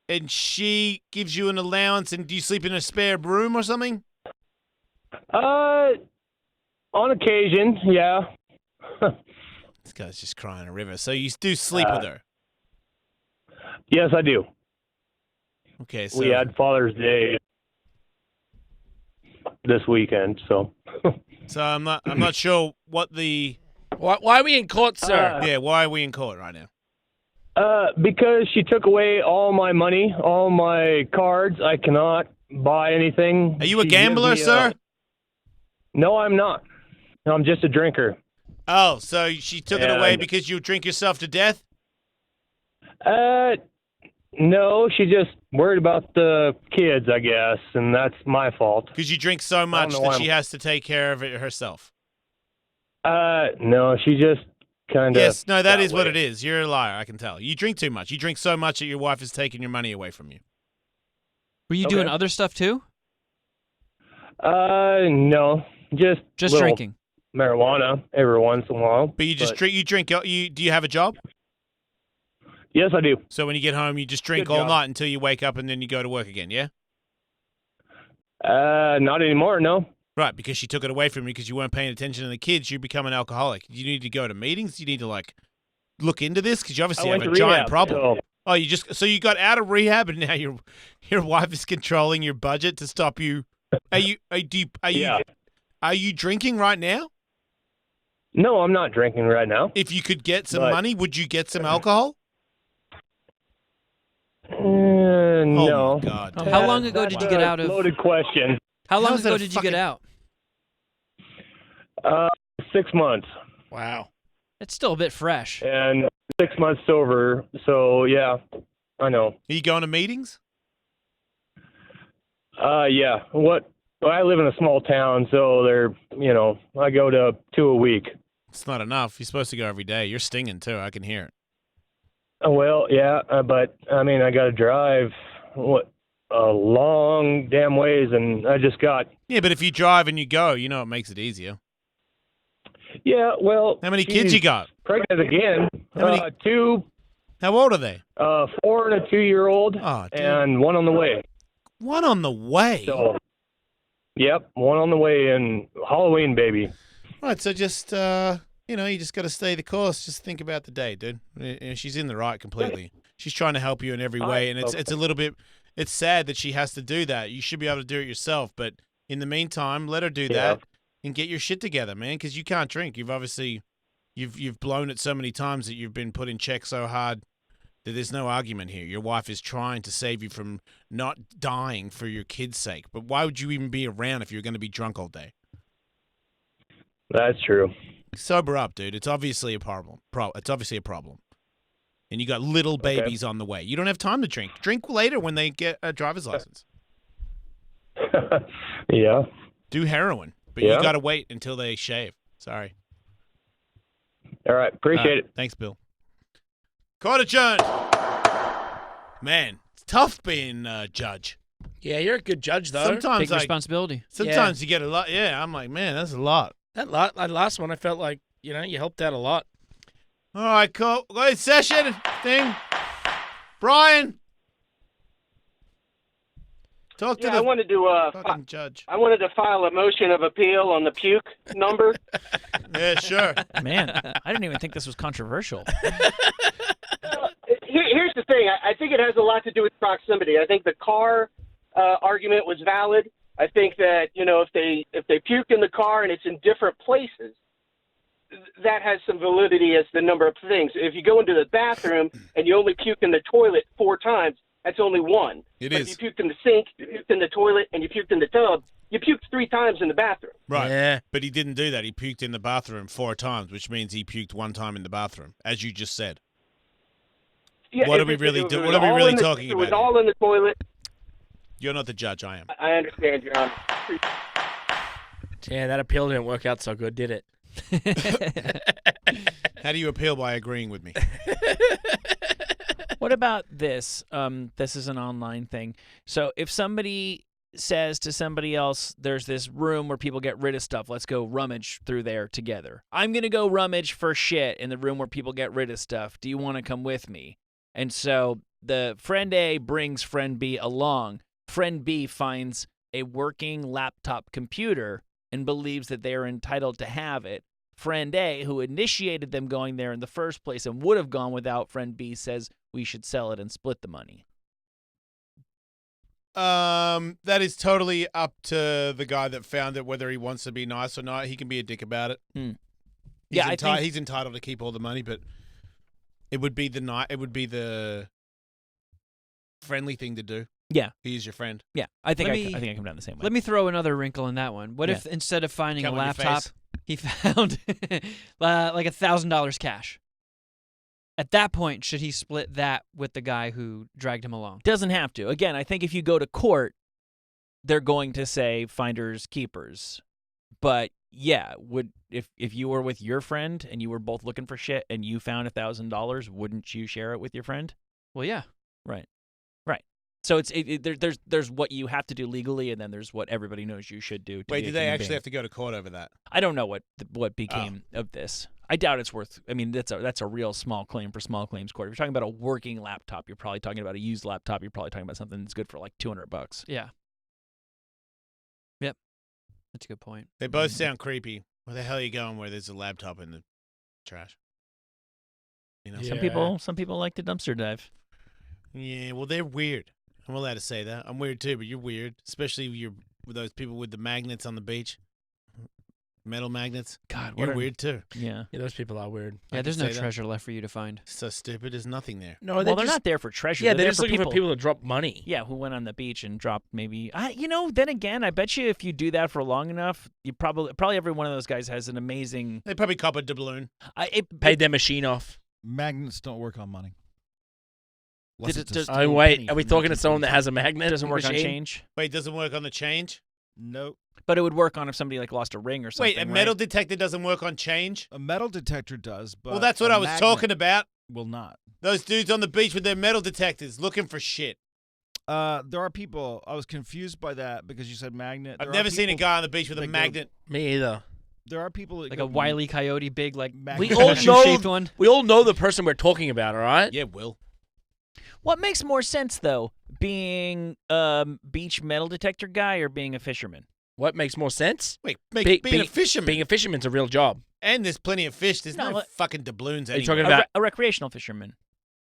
and she gives you an allowance, and do you sleep in a spare room or something? On occasion, yeah. This guy's just crying a river. So you do sleep with her? Yes, I do. Okay, so... We had Father's Day this weekend, so... So I'm not sure what the... Why are we in court, sir? Yeah, why are we in court right now? Because she took away all my money, all my cards. I cannot buy anything. Are you a She gives gambler, me sir? No, I'm not. I'm just a drinker. Oh, so she took it away because you drink yourself to death? No, she just worried about the kids, I guess, and that's my fault. Because you drink so much know that why she has to take care of it herself. No, she just kind of... Yes, no, that is what it is. You're a liar, I can tell. You drink too much. You drink so much that your wife is taking your money away from you. Were you doing other stuff too? No, just little drinking. Marijuana every once in a while. But you just drink. You drink. Do you have a job? Yes, I do. So when you get home, you just drink Good all job. night until you wake up, and then you go to work again. Yeah. Not anymore. No. Right, because she took it away from you because you weren't paying attention to the kids. You become an alcoholic. You need to go to meetings. You need to look into this because you obviously I have went a to giant rehab, problem. so- Oh, you got out of rehab and now your wife is controlling your budget to stop you. Are you drinking right now? No, I'm not drinking right now. If you could get some But- money, would you get some alcohol? No. Oh my God. How long ago did you get out of? Loaded question. How long How's that ago a did you get out? 6 months. Wow. It's still a bit fresh. And 6 months sober. So yeah, I know. Are you going to meetings? Yeah. Well, I live in a small town, so I go to 2 a week. It's not enough. You're supposed to go every day. You're stinging too. I can hear it. Well, yeah, but I mean, I got to drive a long damn ways, and I just got. Yeah, but if you drive and you go, it makes it easier. Yeah, well. How many kids you got? Pregnant again. How many? 2. How old are they? 4 and a 2-year-old, Oh, dude. and 1 on the way. One on the way. So, yep, 1 on the way, and Halloween, baby. Right, so just you just got to stay the course. Just think about the day, dude. She's in the right completely. She's trying to help you in every way, and it's a little bit. It's sad that she has to do that. You should be able to do it yourself, but in the meantime, let her do that and get your shit together, man. Because you can't drink. You've obviously you've blown it so many times that you've been put in check so hard There's no argument here. Your wife is trying to save you from not dying for your kids' sake. But why would you even be around if you're going to be drunk all day? That's true. Sober up, dude. It's obviously a problem. It's obviously a problem. And you got little babies on the way. You don't have time to drink. Drink later when they get a driver's license. Yeah. Do heroin, but Yeah. you got to wait until they shave. Sorry. All right. Appreciate it. Thanks, Bill. Court adjourned. Man, it's tough being a judge. Yeah, you're a good judge, though. Sometimes Take responsibility. Sometimes you get a lot. Yeah, I'm like, man, that's a lot. That last one, I felt like, you helped out a lot. All right, cool. Good session thing. Brian. Talk to the I wanted to fucking judge. I wanted to file a motion of appeal on the puke number. Yeah, sure. Man, I didn't even think this was controversial. Here's the thing. I think it has a lot to do with proximity. I think the car argument was valid. I think that if they puked in the car and it's in different places, that has some validity as the number of things. If you go into the bathroom and you only puke in the toilet 4 times, that's only one. It but is. If you puked in the sink, you puked in the toilet, and you puked in the tub, you puked 3 times in the bathroom. Right. Yeah. But he didn't do that. He puked in the bathroom 4 times, which means he puked 1 time in the bathroom, as you just said. Yeah, What if are we it- really if it doing? was What are we all really in the- talking if It was about? all in the toilet. You're not the judge. I am. I understand, Your Honor. Yeah, that appeal didn't work out so good, did it? How do you appeal by agreeing with me? What about this? This is an online thing. So if somebody says to somebody else, there's this room where people get rid of stuff, let's go rummage through there together. I'm going to go rummage for shit in the room where people get rid of stuff. Do you want to come with me? And so the friend A brings friend B along. Friend B finds a working laptop computer and believes that they are entitled to have it. Friend A, who initiated them going there in the first place and would have gone without friend B, says we should sell it and split the money. That is totally up to the guy that found it, whether he wants to be nice or not. He can be a dick about it. Yeah, I think he's entitled to keep all the money, but it would be the friendly thing to do. Yeah, he is your friend. Yeah, I think Let I me- come down the same way. Let me throw another wrinkle in that one. What Yeah. if instead of finding Come a on your laptop, face. he found like $1,000 cash? At that point, should he split that with the guy who dragged him along? Doesn't have to. Again, I think if you go to court, they're going to say finders keepers. But yeah, if you were with your friend and you were both looking for shit and you found $1,000, wouldn't you share it with your friend? Well, yeah. Right. So there's what you have to do legally, and then there's what everybody knows you should do. Wait, did they actually have to go to court over that? I don't know what became of this. I doubt it's worth. I mean, that's a real small claim for small claims court. If you're talking about a working laptop, you're probably talking about a used laptop. You're probably talking about something that's good for like $200. Yeah. Yep. That's a good point. They both sound creepy. Where the hell are you going where there's a laptop in the trash? You know, Some people like to dumpster dive. Yeah, well, they're weird. I'm allowed to say that. I'm weird too, but you're weird, especially with those people with the magnets on the beach, metal magnets. God, you're weird too. Yeah, those people are weird. Yeah, I there's can no say that. treasure left for you to find. So stupid. There's nothing there. No, Well, they're not there for treasure. Yeah, they're they're just there looking for people to drop money. Yeah, who went on the beach and dropped maybe. Then again, I bet you if you do that for long enough, you probably every one of those guys has an amazing. They probably cop a doubloon. Paid their machine off. Magnets don't work on money. Oh, wait. Are we talking to someone that has a magnet? Doesn't work on machine? change. Wait, doesn't work on the change? Nope. But it would work on if somebody like lost a ring or something. Wait, a right? metal detector doesn't work on change? A metal detector does, but Well, that's what a I was magnet talking about. Will not. Those dudes on the beach with their metal detectors looking for shit. There are people. I was confused by that because you said magnet. I've never seen a guy on the beach with a magnet. Me either. There are people that Like go a Wile E. Coyote, big like We all shaped know. one. We all know the person we're talking about. All right. Yeah, Will. What makes more sense though, being beach metal detector guy or being a fisherman? What makes more sense? Wait, being a fisherman. Being a fisherman's a real job. And there's plenty of fish. There's no No, fucking doubloons Are you anywhere. talking about a recreational fisherman.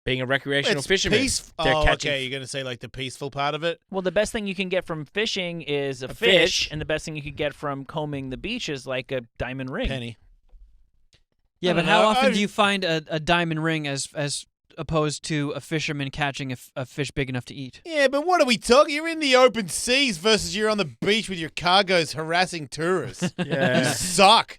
being a recreational It's fisherman? They're Oh, catching okay. You're going to say like the peaceful part of it? Well, the best thing you can get from fishing is a fish, and the best thing you could get from combing the beach is like a diamond ring. Penny. Yeah, I but don't how know. often do you find a diamond ring as opposed to a fisherman catching a fish big enough to eat. Yeah, but what are we talking? You're in the open seas versus you're on the beach with your cargoes harassing tourists. Yeah. You suck.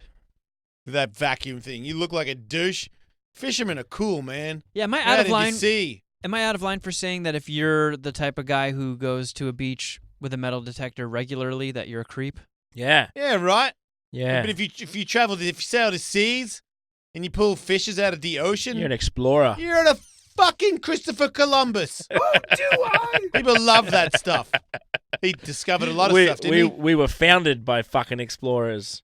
With that vacuum thing. You look like a douche. Fishermen are cool, man. Yeah, am I How out of did you line? see? Am I out of line for saying that if you're the type of guy who goes to a beach with a metal detector regularly, that you're a creep? Yeah. Yeah, right. Yeah. But if you sail the seas and you pull fishes out of the ocean, You're an explorer. you're a fucking Christopher Columbus. Do I? People love that stuff. He discovered a lot of stuff, didn't he? We were founded by fucking explorers.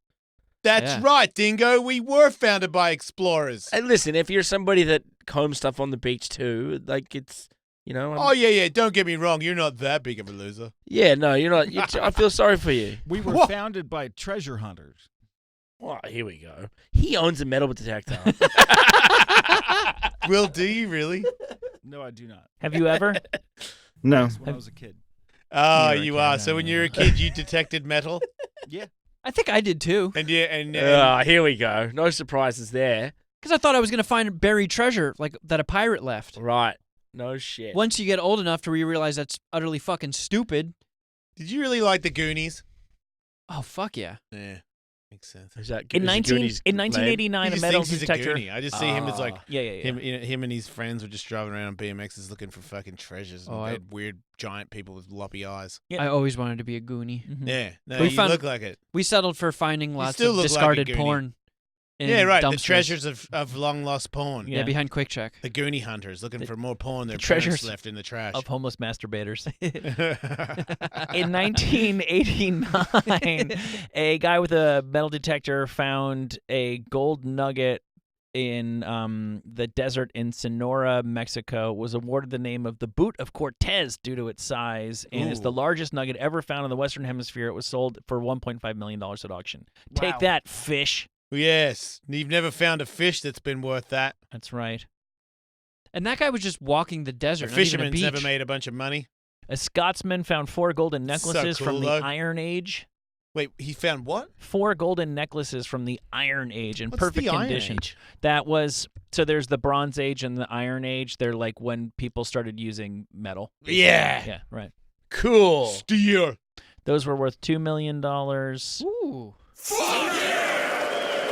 That's right, Dingo. We were founded by explorers. And listen, if you're somebody that combs stuff on the beach too, like it's, you know. Oh, yeah. Don't get me wrong. You're not that big of a loser. Yeah, no, you're not. I feel sorry for you. We were founded by treasure hunters. Well, here we go. He owns a metal detector. Will, do you really? No, I do not. Have you ever? No. When I was a kid. Oh, you are. So when you were a kid, you detected metal? Yeah. I think I did too. And here we go. No surprises there. Because I thought I was going to find buried treasure like that a pirate left. Right. No shit. Once you get old enough to where you realize that's utterly fucking stupid. Did you really like the Goonies? Oh, fuck yeah. Yeah. Makes sense. Is that In 1989, He a just metal thinks he's detector. a Goonie. I just see him as like Yeah. him and his friends were just driving around on BMXs looking for fucking treasures. And they had weird giant people with loppy eyes. Yeah. I always wanted to be a Goonie. Yeah. No, We you look look like it. We settled for finding lots still of look like a discarded Goonie. porn. In Yeah, right. dumpsters. The treasures of long lost porn. Yeah, behind Quick Check. The Goonie hunters looking for more porn. Their treasures parents left in the trash. Of homeless masturbators. In 1989, a guy with a metal detector found a gold nugget in the desert in Sonora, Mexico. Was awarded the name of the Boot of Cortez due to its size, and it's the largest nugget ever found in the Western Hemisphere. It was sold for $1.5 million at auction. Wow. Take that, fish. Yes. You've never found a fish that's been worth that. That's right. And that guy was just walking the desert. A not even a fisherman's beach. never made a bunch of money. A Scotsman found 4 golden necklaces cool, from the though. Iron Age. Wait, he found what? 4 golden necklaces from the Iron Age in What's perfect the Iron condition. Age? That was so. There's the Bronze Age and the Iron Age. They're like when people started using metal. Yeah. Yeah. Right. Cool. Steel. Those were worth $2 million. Ooh.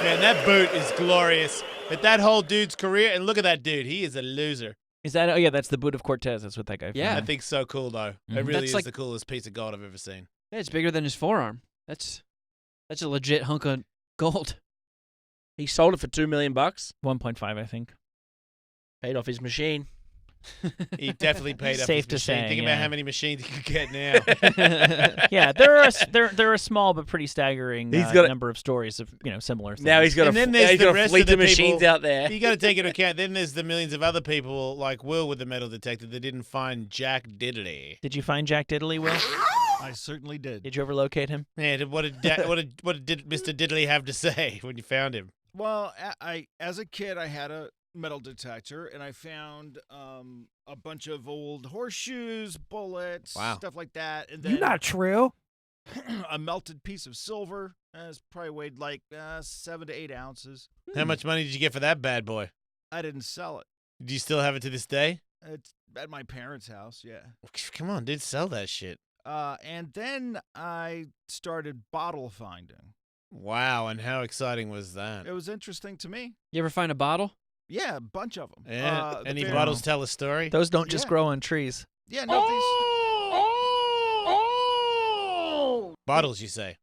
Man, that boot is glorious. But that whole dude's career, and look at that dude. He is a loser. Is that? Oh yeah, that's the Boot of Cortez. That's what that guy. Yeah. I think so cool though. Mhm. It really That's is like- the coolest piece of gold I've ever seen. Yeah, it's bigger than his forearm. That's a legit hunk of gold. He sold it for $2 million. 1.5, I think. Paid off his machine. He definitely paid off Safe his to machine. say, Think yeah. about how many machines he could get now. Yeah, there are a small but pretty staggering He's got a- number of stories of similar things. Now he's got And then there's he's the got a rest fleet of the of machines people- out there. You got to take into account. Then there's the millions of other people like Will with the metal detector that didn't find Jack Diddley. Did you find Jack Diddley, Will? I certainly did. Did you ever locate him? Yeah, what did Mr. Diddley have to say when you found him? Well, I as a kid, I had a metal detector, and I found a bunch of old horseshoes, bullets, Wow. stuff like that. And then You're not true. a melted piece of silver. It's probably weighed like 7 to 8 ounces. How much money did you get for that bad boy? I didn't sell it. Do you still have it to this day? It's at my parents' house, yeah. Come on, dude, sell that shit. And then I started bottle finding. Wow, and how exciting was that? It was interesting to me. You ever find a bottle? Yeah, a bunch of them. Yeah. Any bottles tell a story? Those don't just Yeah. grow on trees. Yeah, no, Bottles, you say?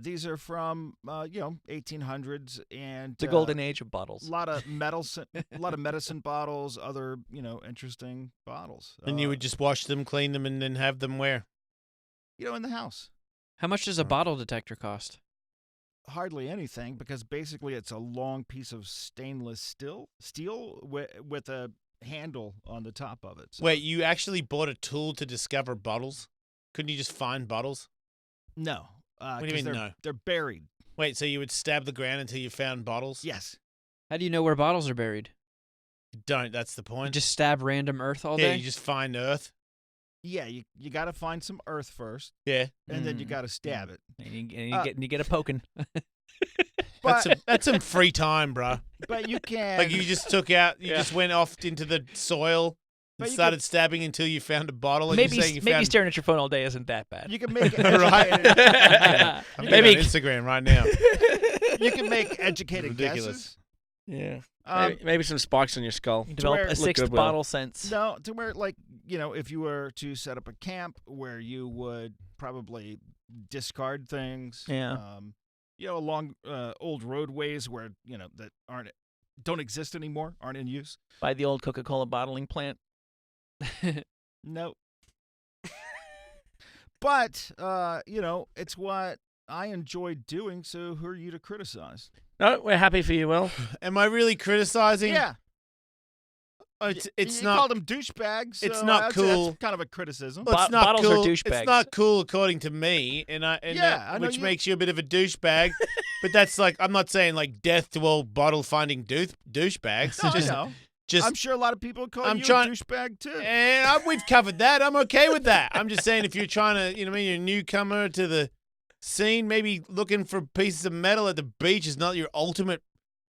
these are from 1800s and The golden age of bottles. A lot of medicine bottles, other interesting bottles. And you would just wash them, clean them, and then have them where? in the house. How much does a bottle detector cost? Hardly anything, because basically it's a long piece of stainless steel with a handle on the top of it. So. Wait, you actually bought a tool to discover bottles? Couldn't you just find bottles? No. What do you mean no? They're buried. Wait, so you would stab the ground until you found bottles? Yes. How do you know where bottles are buried? You don't, that's the You point. just stab random earth all yeah, day? you just find earth. Yeah, you got to find some earth first, Yeah. and then you got to stab it. And you get a poking. But That's some free time, bro. But you can. Like you just took out, you just went off into the soil and started stabbing until you found a bottle. And Maybe you're saying you maybe found... staring at your phone all day isn't that bad. You can make it right. educated. I'm maybe on Instagram right now. You can make educated Ridiculous. guesses. Yeah. Maybe some spikes on your skull. You develop a sixth bottle sense. No, to where, like, if you were to set up a camp where you would probably discard things. Yeah. Along old roadways where, that don't exist anymore, aren't in use. By the old Coca-Cola bottling plant. No. But, it's what I enjoy doing, so who are you to criticize? No, we're happy for you, Will. Am I really criticizing? Yeah. It's you not. called them douchebags. It's so not that's, cool. That's kind of a criticism. Well, it's not bottles cool. are douchebags. It's not cool according to me, which makes you a bit of a douchebag. But that's like, I'm not saying like death to all bottle finding douchebags. No, I'm sure a lot of people call you a douchebag too. And we've covered that. I'm okay with that. I'm just saying if you're trying to, you're a newcomer to the scene, maybe looking for pieces of metal at the beach is not your ultimate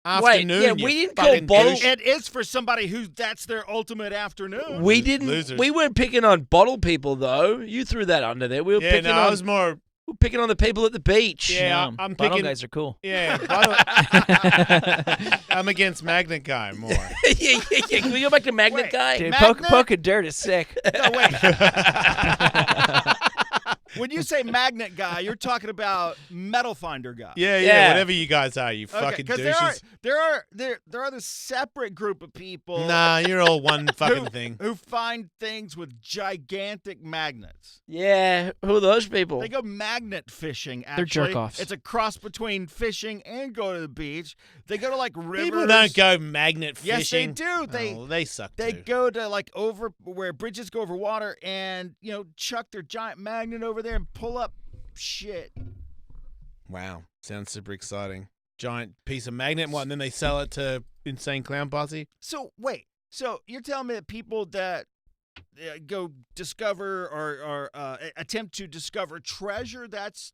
afternoon. Wait, we didn't call bottles. It is for somebody who that's their ultimate afternoon. We didn't. Losers. We weren't picking on bottle people though. You threw that under there. We were picking on. I was more. We're picking on the people at the beach. Yeah, I'm bottle picking. guys are cool. Yeah, I'm against Magnet Guy more. yeah. Can we go back to Magnet Guy? Dude, poking dirt is sick. No, wait. When you say Magnet Guy, you're talking about Metal Finder Guy. Yeah. Whatever you guys are, you fucking douches. There are the separate group of people. Nah, you're all one fucking thing. Who find things with gigantic magnets. Yeah, who are those people? They go magnet fishing, actually. They're jerk-offs. It's a cross between fishing and go to the beach. They go to, like, rivers. People don't go magnet fishing. Yes, they do. They suck, They too. go to, like, over where bridges go over water and, chuck their giant magnet over there and pull up shit. Wow. Sounds super exciting. Giant piece of magnet, and then they sell it to Insane Clown Posse? So, wait. So, you're telling me that people that go discover or attempt to discover treasure, that's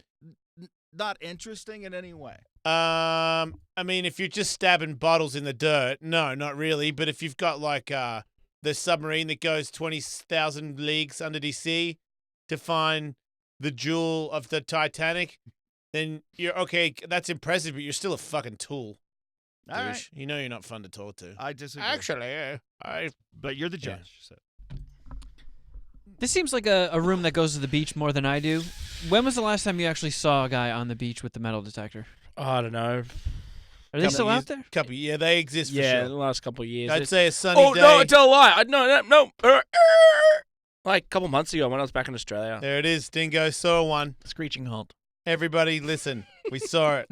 not interesting in any way? I mean, if you're just stabbing bottles in the dirt, no, not really. But if you've got, like, the submarine that goes 20,000 leagues under the sea to find the jewel of the Titanic, then you're okay. That's impressive, but you're still a fucking tool. All douche. right. You know you're not fun to talk to. I disagree. Actually, but you're the judge. So. This seems like a room that goes to the beach more than I do. When was the last time you actually saw a guy on the beach with the metal detector? Oh, I don't know. Are they still out there? Yeah, they exist for sure. The last couple of years. I'd say a sunny day. Oh, no, tell a lie. No. Like a couple months ago when I was back in Australia. There it is. Dingo saw one. Screeching halt. Everybody, listen. We saw it.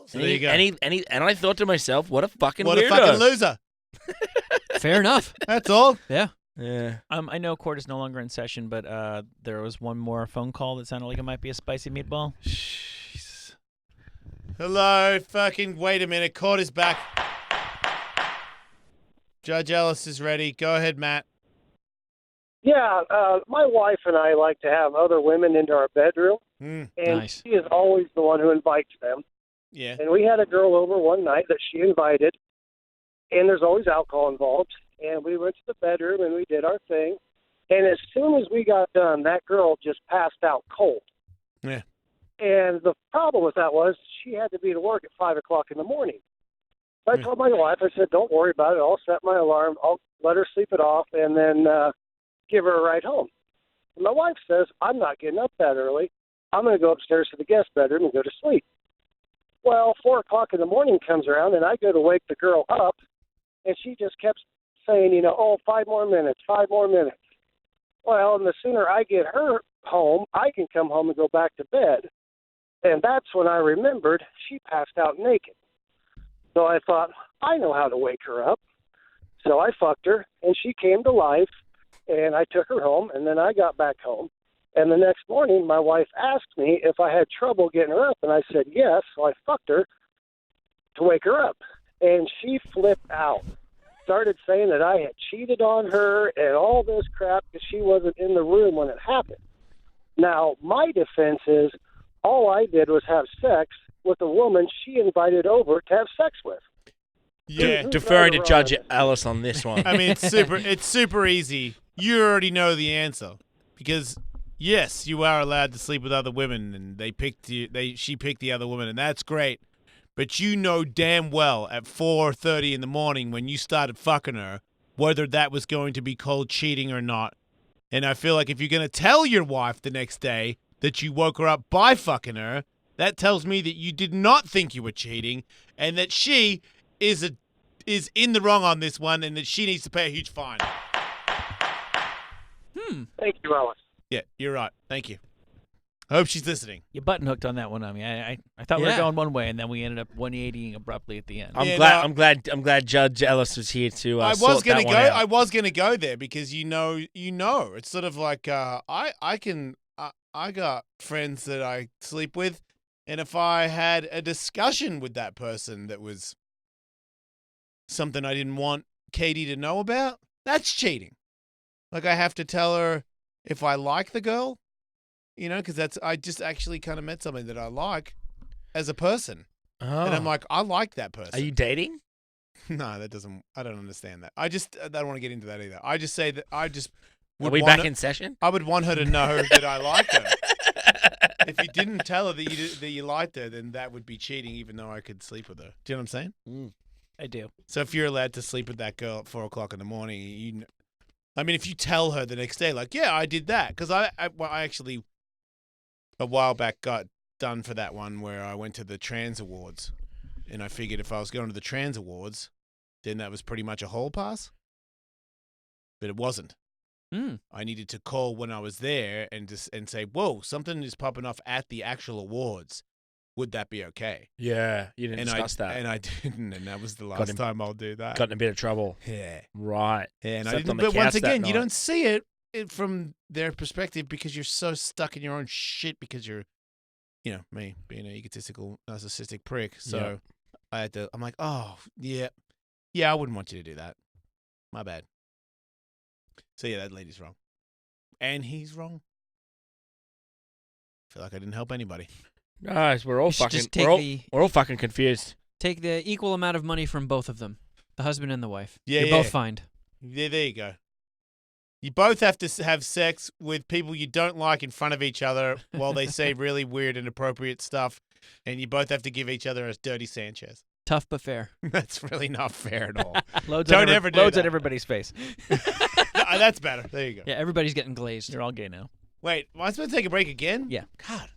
So there you go. And I thought to myself, what a fucking What weirdo. a fucking loser. Fair enough. That's all. Yeah. Yeah. I know court is no longer in session, but there was one more phone call that sounded like it might be a spicy meatball. Jeez. Hello, fucking wait a minute. Court is back. Judge Ellis is ready. Go ahead, Matt. Yeah, my wife and I like to have other women into our bedroom, and Nice. she is always the one who invites them. Yeah. And we had a girl over one night that she invited, and there's always alcohol involved. And we went to the bedroom, and we did our thing. And as soon as we got done, that girl just passed out cold. Yeah. And the problem with that was she had to be to work at 5 o'clock in the morning. I told my wife, I said, don't worry about it. I'll set my alarm. I'll let her sleep it off and then give her a ride home. And my wife says, I'm not getting up that early. I'm going to go upstairs to the guest bedroom and go to sleep. Well, 4 o'clock in the morning comes around, and I go to wake the girl up, and she just kept saying, 5 more minutes, 5 more minutes. Well, and the sooner I get her home, I can come home and go back to bed. And that's when I remembered she passed out naked. So I thought, I know how to wake her up. So I fucked her, and she came to life, and I took her home, and then I got back home. And the next morning, my wife asked me if I had trouble getting her up, and I said yes. So I fucked her to wake her up. And she flipped out, started saying that I had cheated on her and all this crap because she wasn't in the room when it happened. Now, my defense is, all I did was have sex with a woman she invited over to have sex with. Yeah, Deferring to Judge Ellis on this one. I mean, it's super easy. You already know the answer because yes, you are allowed to sleep with other women, and she picked the other woman, and that's great. But you know damn well at 4:30 in the morning when you started fucking her whether that was going to be called cheating or not. And I feel like if you're going to tell your wife the next day that you woke her up by fucking her, that tells me that you did not think you were cheating and that she is in the wrong on this one and that she needs to pay a huge fine. Thank you, Ellis. Yeah, you're right. Thank you. I hope she's listening. You button hooked on that one. I mean, I thought we were going one way, and then we ended up 180ing abruptly at the end. I'm glad Judge Ellis was here to. I was gonna go there because you know. It's sort of like I got friends that I sleep with, and if I had a discussion with that person that was something I didn't want Katie to know about, that's cheating. Like I have to tell her if I like the girl. You know, because I just actually kind of met somebody that I like as a person. Oh. And I'm like, I like that person. Are you dating? No, I don't understand that. I don't want to get into that either. I just say that I just would Are we want back in session? I would want her to know that I like her. If you didn't tell her that you liked her, then that would be cheating, even though I could sleep with her. Do you know what I'm saying? I do. So if you're allowed to sleep with that girl at 4:00 in the morning, if you tell her the next day, like, yeah, I did that. Because I actually, a while back, got done for that one where I went to the Trans Awards. And I figured if I was going to the Trans Awards, then that was pretty much a hall pass. But it wasn't. I needed to call when I was there and say, whoa, something is popping off at the actual awards. Would that be okay? Yeah, you didn't discuss that. And I didn't, and that was the last time I'll do that. Got in a bit of trouble. Yeah. Right. Yeah, and I didn't, but once again, you don't see it from their perspective because you're so stuck in your own shit because you're, me being an egotistical, narcissistic prick. So I'm like, oh, yeah, I wouldn't want you to do that. My bad. So yeah, that lady's wrong. And he's wrong. I feel like I didn't help anybody. Guys, we're all fucking confused. Take the equal amount of money from both of them, the husband and the wife. Yeah, You're both fined. Yeah, there you go. You both have to have sex with people you don't like in front of each other while they say really weird and inappropriate stuff, and you both have to give each other a dirty Sanchez. Tough but fair. That's really not fair at all. Loads at everybody's face. That's better. There you go. Yeah, everybody's getting glazed. You're all gay now. Wait, am I supposed to take a break again? Yeah. God.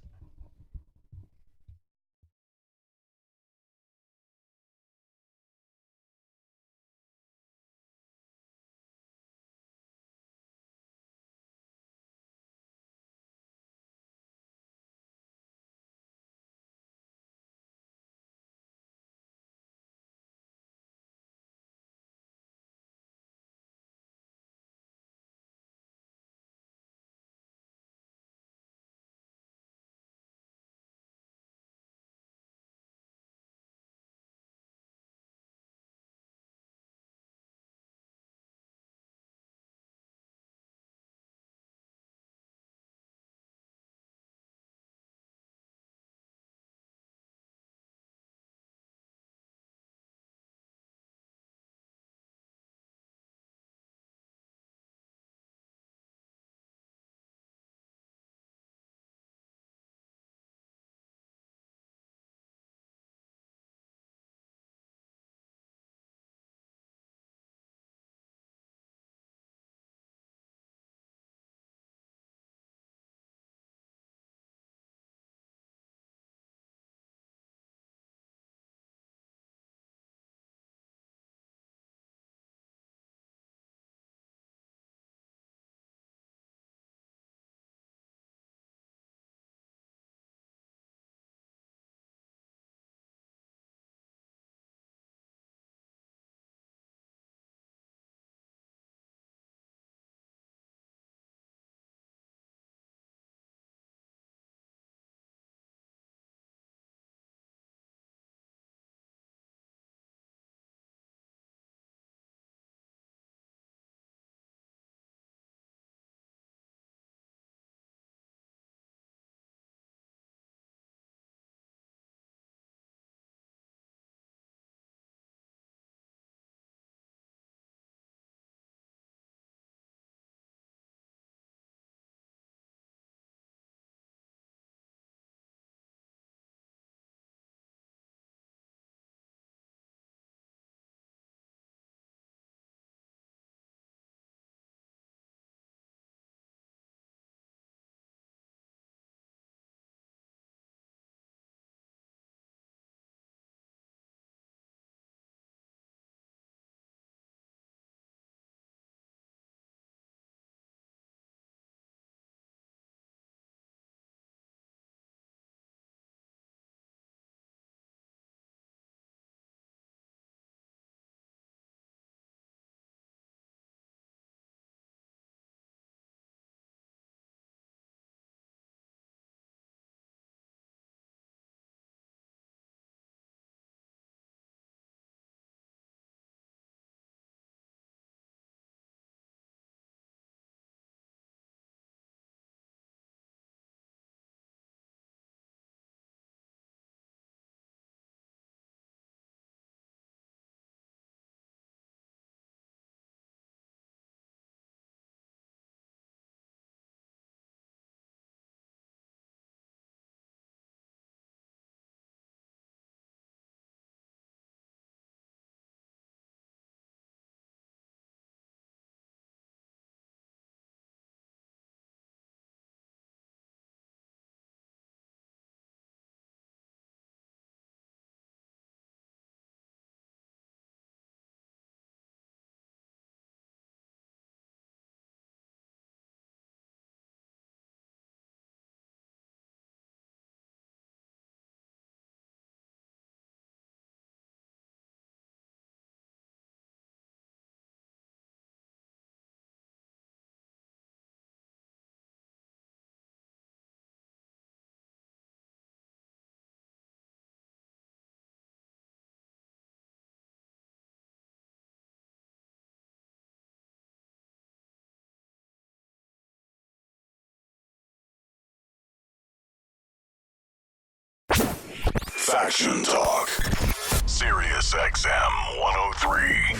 Faction Talk. Sirius XM 103.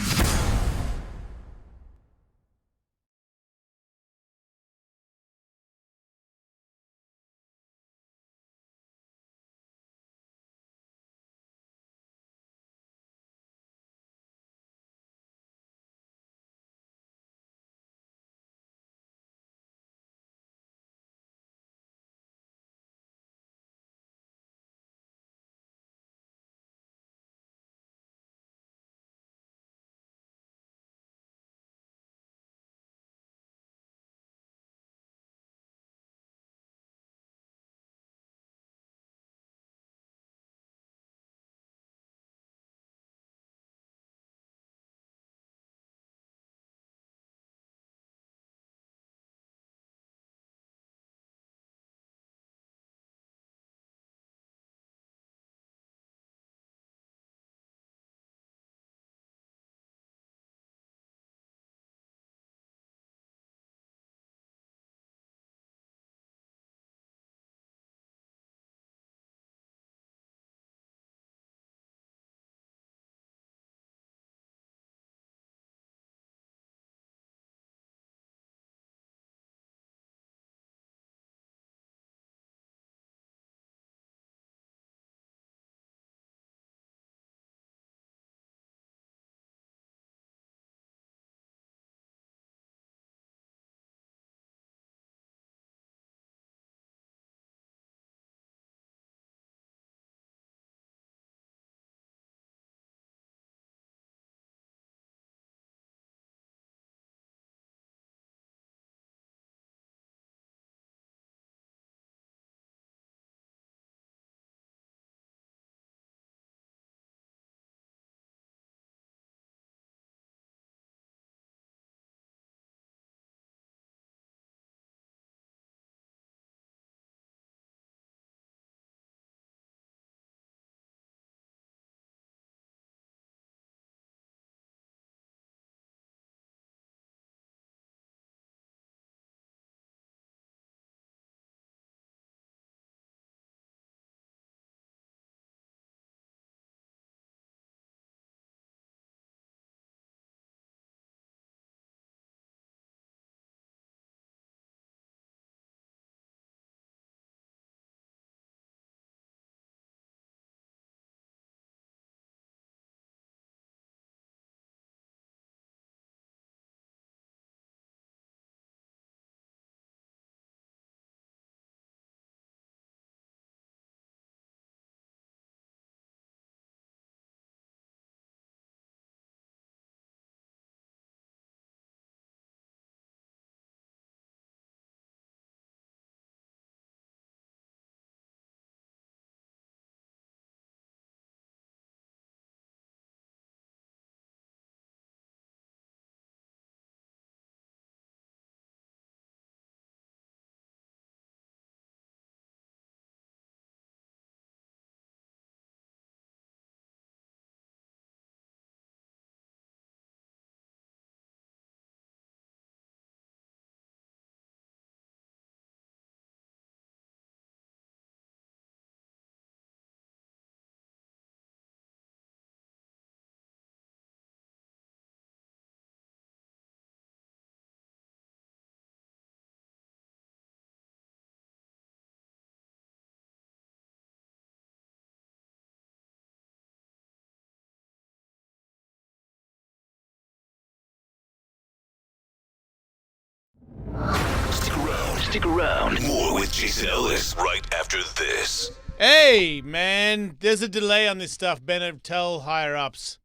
Stick around. More with Jason Ellis right after this. Hey, man, there's a delay on this stuff. Better tell higher-ups.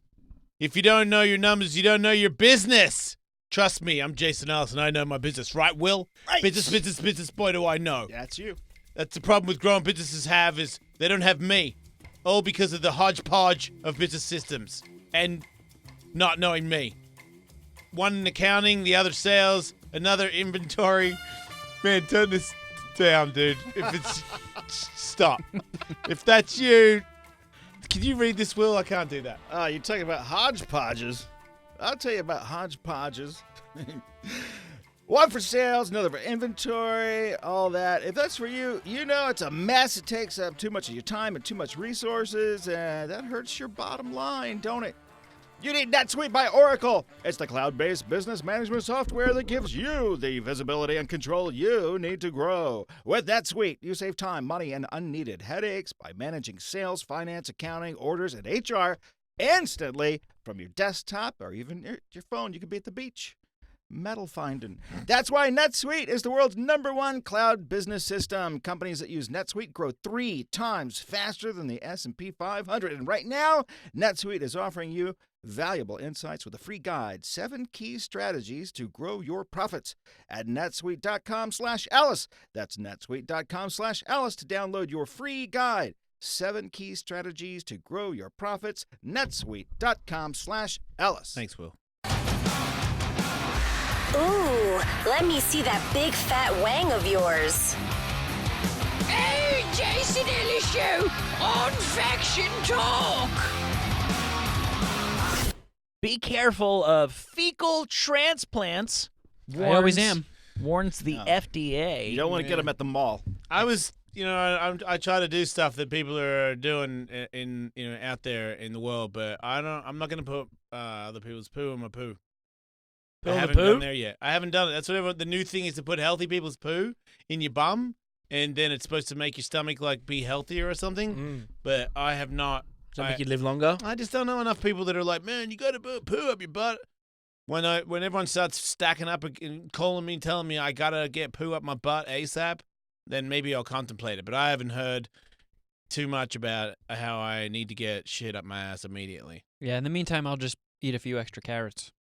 If you don't know your numbers, you don't know your business. Trust me, I'm Jason Ellis, and I know my business. Right, Will? Right. Business, boy, do I know. Yeah, that's you. That's the problem with growing businesses have is they don't have me. All because of the hodgepodge of business systems and not knowing me. One in accounting, the other sales, another inventory. Man, turn this down, dude. If it's... Stop. If that's you... Can you read this, Will? I can't do that. You're talking about hodgepodges. I'll tell you about hodgepodges. One for sales, another for inventory, all that. If that's for you, you know it's a mess. It takes up too much of your time and too much resources, and that hurts your bottom line, don't it? You need NetSuite by Oracle. It's the cloud-based business management software that gives you the visibility and control you need to grow. With NetSuite, you save time, money, and unneeded headaches by managing sales, finance, accounting, orders, and HR instantly from your desktop or even your phone. You could be at the beach. Metal finding. That's why NetSuite is the world's #1 cloud business system. Companies that use NetSuite grow 3 times faster than the S&P 500. And right now, NetSuite is offering you valuable insights with a free guide, 7 key strategies to grow your profits at netsuite.com/Ellis. That's netsuite.com/Ellis to download your free guide, 7 key strategies to grow your profits, netsuite.com/Ellis. Thanks, Will. Ooh, let me see that big fat wang of yours. Hey, Jason Ellis Show on Faction Talk. Be careful of fecal transplants. I always am. Warns the FDA. You don't want to get them at the mall. I was, I try to do stuff that people are doing in out there in the world, but I'm not going to put other people's poo in my poo. I haven't done there yet. I haven't done it. That's what the new thing is, to put healthy people's poo in your bum, and then it's supposed to make your stomach be healthier or something. But I have not. Does that make you live longer? I just don't know enough people that are like, man, you got to put poo up your butt. When everyone starts stacking up and calling me, telling me I gotta get poo up my butt ASAP, then maybe I'll contemplate it. But I haven't heard too much about how I need to get shit up my ass immediately. Yeah, in the meantime, I'll just eat a few extra carrots.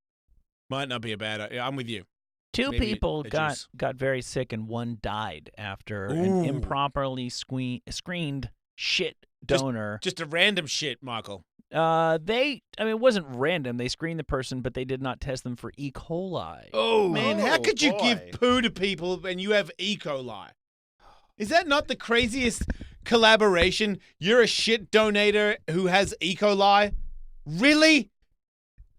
Might not be a bad idea. I'm with you. Two Maybe people a got juice. very sick and one died after an improperly screened shit donor. Just a random shit, Michael. It wasn't random. They screened the person, but they did not test them for E. coli. Oh, man, how could you give poo to people and you have E. coli? Is that not the craziest collaboration? You're a shit donator who has E. coli? Really?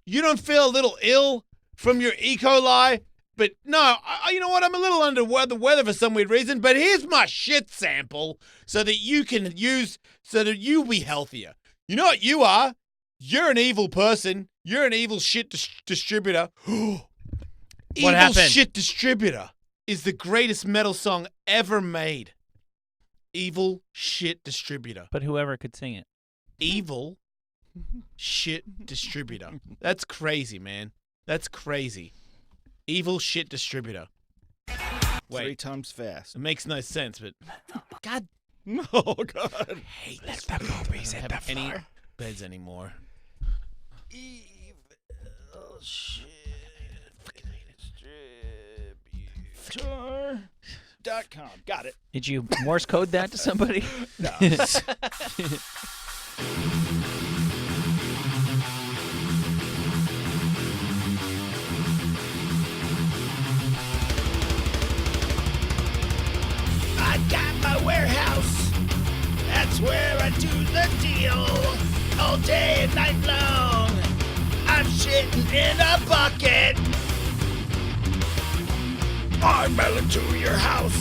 You don't feel a little ill from your E. coli? But no, you know what? I'm a little under the weather for some weird reason, but here's my shit sample so that you can use, so that you'll be healthier. You know what you are? You're an evil person. You're an evil shit distributor. What Evil happened? Shit Distributor is the greatest metal song ever made. Evil Shit Distributor. But whoever could sing it. Evil Shit Distributor. That's crazy, man. That's crazy. Evil Shit Distributor. Wait. 3 times fast. It makes no sense, but God. Oh, God. I hate this. Let the movies hit the floor. Any beds anymore. Evil shit distributor.com. Got it. Did you Morse code that to somebody? No. I got my warehouse. That's where I do the deal. All day and night long. I'm shitting in a bucket. I'm mailing to your house.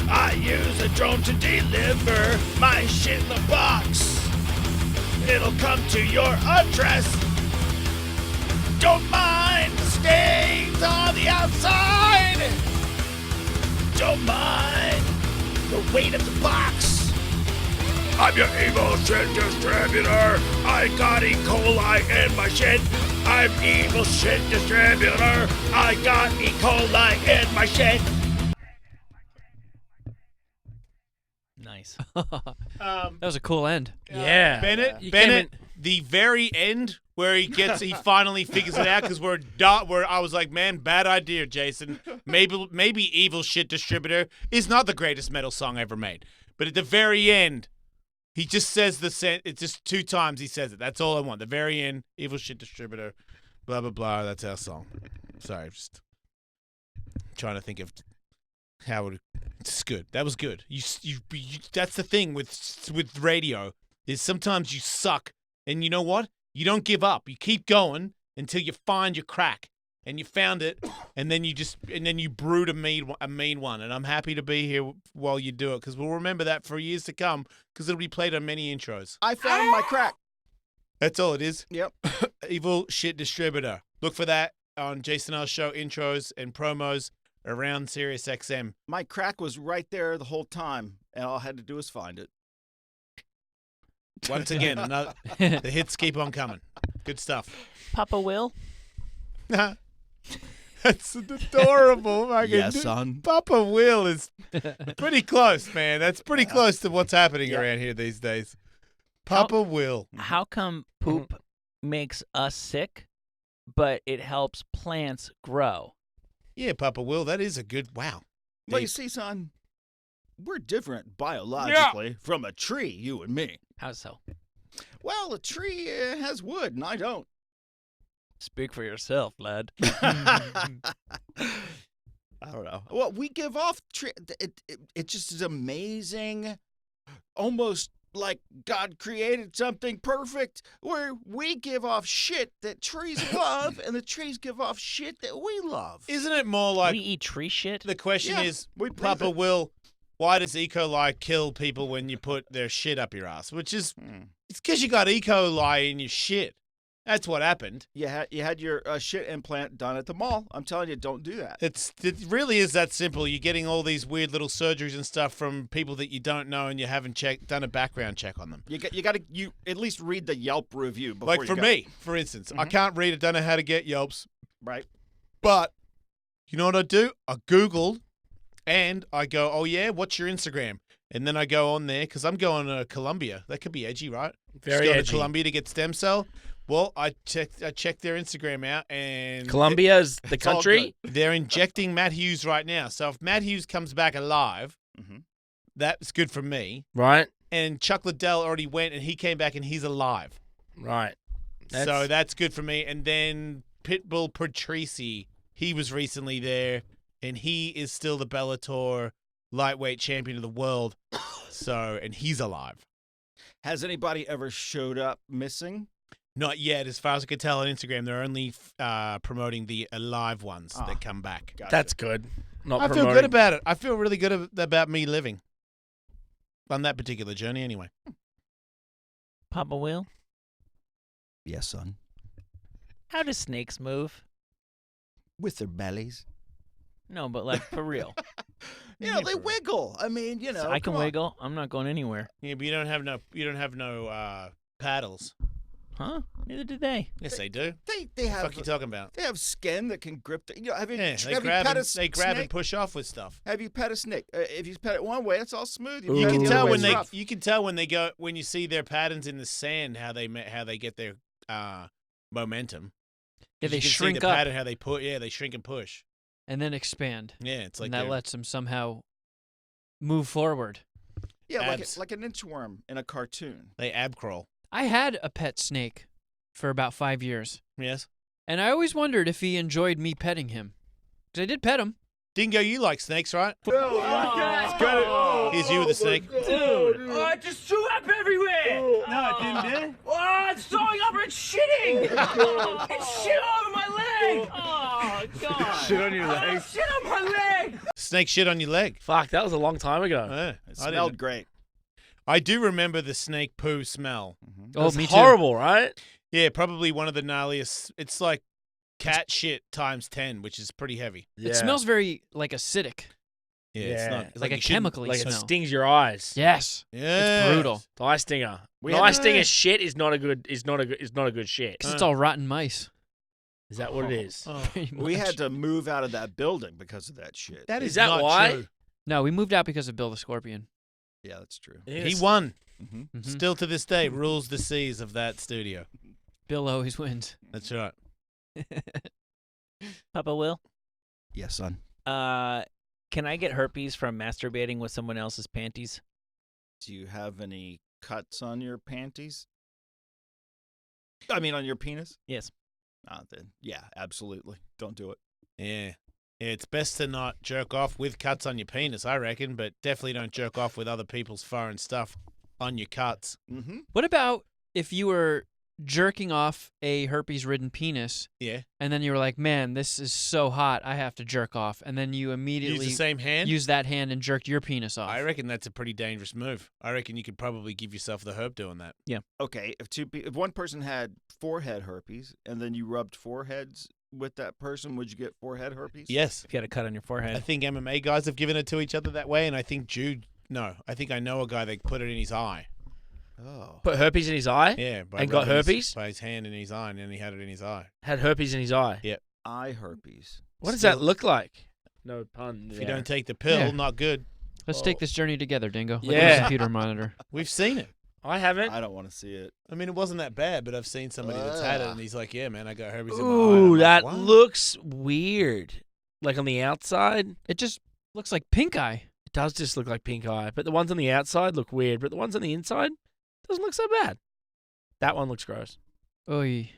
I use a drone to deliver my shit in the box. It'll come to your address. Don't mind the stains on the outside. Don't mind the weight of the box. I'm your evil shit distributor. I got E. coli in my shit. I'm evil shit distributor. I got E. coli in my shit. Nice. That was a cool end. Yeah. Bennett, the very end where he finally figures it out, because where I was like, man, bad idea, Jason. Maybe Evil Shit Distributor is not the greatest metal song ever made. But at the very end, he just says it's just 2 times he says it. That's all I want. The very end, Evil Shit Distributor, blah, blah, blah. That's our song. Sorry, I'm just trying to think of how it's good. That was good. You that's the thing with radio, is sometimes you suck, and you know what? You don't give up. You keep going until you find your crack, and you found it, and then you brewed a mean one, and I'm happy to be here while you do it because we'll remember that for years to come because it'll be played on many intros. I found my crack. That's all it is. Yep. Evil Shit Distributor. Look for that on Jason L's show intros and promos around Sirius XM. My crack was right there the whole time, and all I had to do was find it. Once again, the hits keep on coming. Good stuff. Papa Will? That's adorable. Yes, son. Papa Will is pretty close, man. That's pretty close to what's happening around here these days. Papa Will. How come poop makes us sick, but it helps plants grow? Yeah, Papa Will, that is a good, wow. Well, you see, son, we're different biologically from a tree, you and me. How so? Well, a tree has wood, and I don't. Speak for yourself, lad. I don't know. Well, we give off it just is amazing, almost like God created something perfect, where we give off shit that trees love, and the trees give off shit that we love. Isn't it more like we eat tree shit? The question is, Papa Will, why does E. coli kill people when you put their shit up your ass? Which is, it's because you got E. coli in your shit. That's what happened. You had your shit implant done at the mall. I'm telling you, don't do that. It really is that simple. You're getting all these weird little surgeries and stuff from people that you don't know, and you haven't done a background check on them. You got to at least read the Yelp review before. Like for me, for instance, I can't read it. Don't know how to get Yelps. Right. But you know what I do? I Googled, and I go, "Oh yeah, what's your Instagram?" And then I go on there because I'm going to Colombia. That could be edgy, right? Very Just go edgy. to Colombia to get stem cell. Well, I checked their Instagram out, and Colombia's the it's all country? good. They're injecting Matt Hughes right now. So if Matt Hughes comes back alive, that's good for me. Right. And Chuck Liddell already went, and he came back, and he's alive. Right. So that's good for me. And then Pitbull Patrici, he was recently there, and he is still the Bellator lightweight champion of the world. And he's alive. Has anybody ever showed up missing? Not yet. As far as I could tell on Instagram, they're only promoting the alive ones that come back. Gotcha. That's good. I feel good about it. I feel really good about me living on that particular journey anyway. Papa Will? Yes, son. How do snakes move? With their bellies. No, but like for real. They wiggle. I mean, So I can wiggle. I'm not going anywhere. Yeah, but you don't have no paddles. Huh? Neither do they. Yes, they do. They have. What the fuck are you talking about? They have skin that can grip. Have you? Yeah, have they you grab pet and, a they grab snake? and push off with stuff. Have you pet a snake? If you pet it one way, it's all smooth. If You pet it can the tell other way, when it's rough. you can tell when you see their patterns in the sand how they get their momentum. Yeah, they You can shrink see the up. pattern how they shrink and push. And then expand. Yeah, it's like and that they're- lets them somehow move forward. Yeah, abs. like an inchworm in a cartoon. They ab crawl. I had a pet snake for about 5 years. Yes. And I always wondered if he enjoyed me petting him. Because I did pet him. Dingo, you like snakes, right? Oh, Here's you with the snake. Dude, it just threw up everywhere. No, it didn't, did it? Oh, it's throwing up and it's shitting. It's shit all over my leg. Oh, God. Shit on your leg? Shit on my leg. Snake shit on your leg. Fuck, that was a long time ago. Yeah, It smelled great. I do remember the snake poo smell. Oh, me too. Horrible, right? Yeah, probably one of the gnarliest. It's like cat shit times 10, which is pretty heavy. It smells very like acidic. Yeah, it's not. It's like a you shouldn't- chemically Like smell. it stings your eyes. Yes. Yeah. It's brutal. The eye stinger. We The had- eye stinger shit is not a good shit. Because it's all rotten mice. Is that what it is? Pretty We much. had to move out of that building because of that shit. That Is that not why? true. No, we moved out because of Bill the Scorpion. Yeah, that's true. He won. Mhm. Still to this day, rules the seas of that studio. Bill always wins. That's right. Papa Will? Yes, son. Can I get herpes from masturbating with someone else's panties? Do you have any cuts on your panties? I mean, on your penis? Yes. Then yeah, absolutely. Don't do it. Yeah. Yeah, it's best to not jerk off with cuts on your penis, I reckon, but definitely don't jerk off with other people's foreign stuff on your cuts. Mm-hmm. What about if you were jerking off a herpes-ridden penis. Yeah. And then you were like, man, this is so hot, I have to jerk off. And then you immediately Use the same hand? use that hand and jerked your penis off. I reckon that's a pretty dangerous move. I reckon you could probably give yourself the herb doing that. Yeah. Okay, if one person had forehead herpes and then you rubbed foreheads with that person, would you get forehead herpes? Yes. If you had a cut on your forehead. I think MMA guys have given it to each other that way, and I think Jude. No, I think I know a guy that put it in his eye. Oh. Put herpes in his eye? Yeah. And got herpes? By his hand in his eye, and then he had it in his eye. Had herpes in his eye? Yeah. Eye herpes. What does that look like? No pun. If you don't take the pill, not good. Let's take this journey together, Dingo. Look at Yeah. the computer monitor. We've seen it. I haven't. I don't want to see it. I mean, it wasn't that bad, but I've seen somebody that's had it, and he's like, yeah, man, I got herpes in my eye. Ooh, I'm that like, what? looks weird. Like on the outside? It just looks like pink eye. It does just look like pink eye. But the ones on the outside look weird. But the ones on the inside doesn't look so bad. That one looks gross. Oy.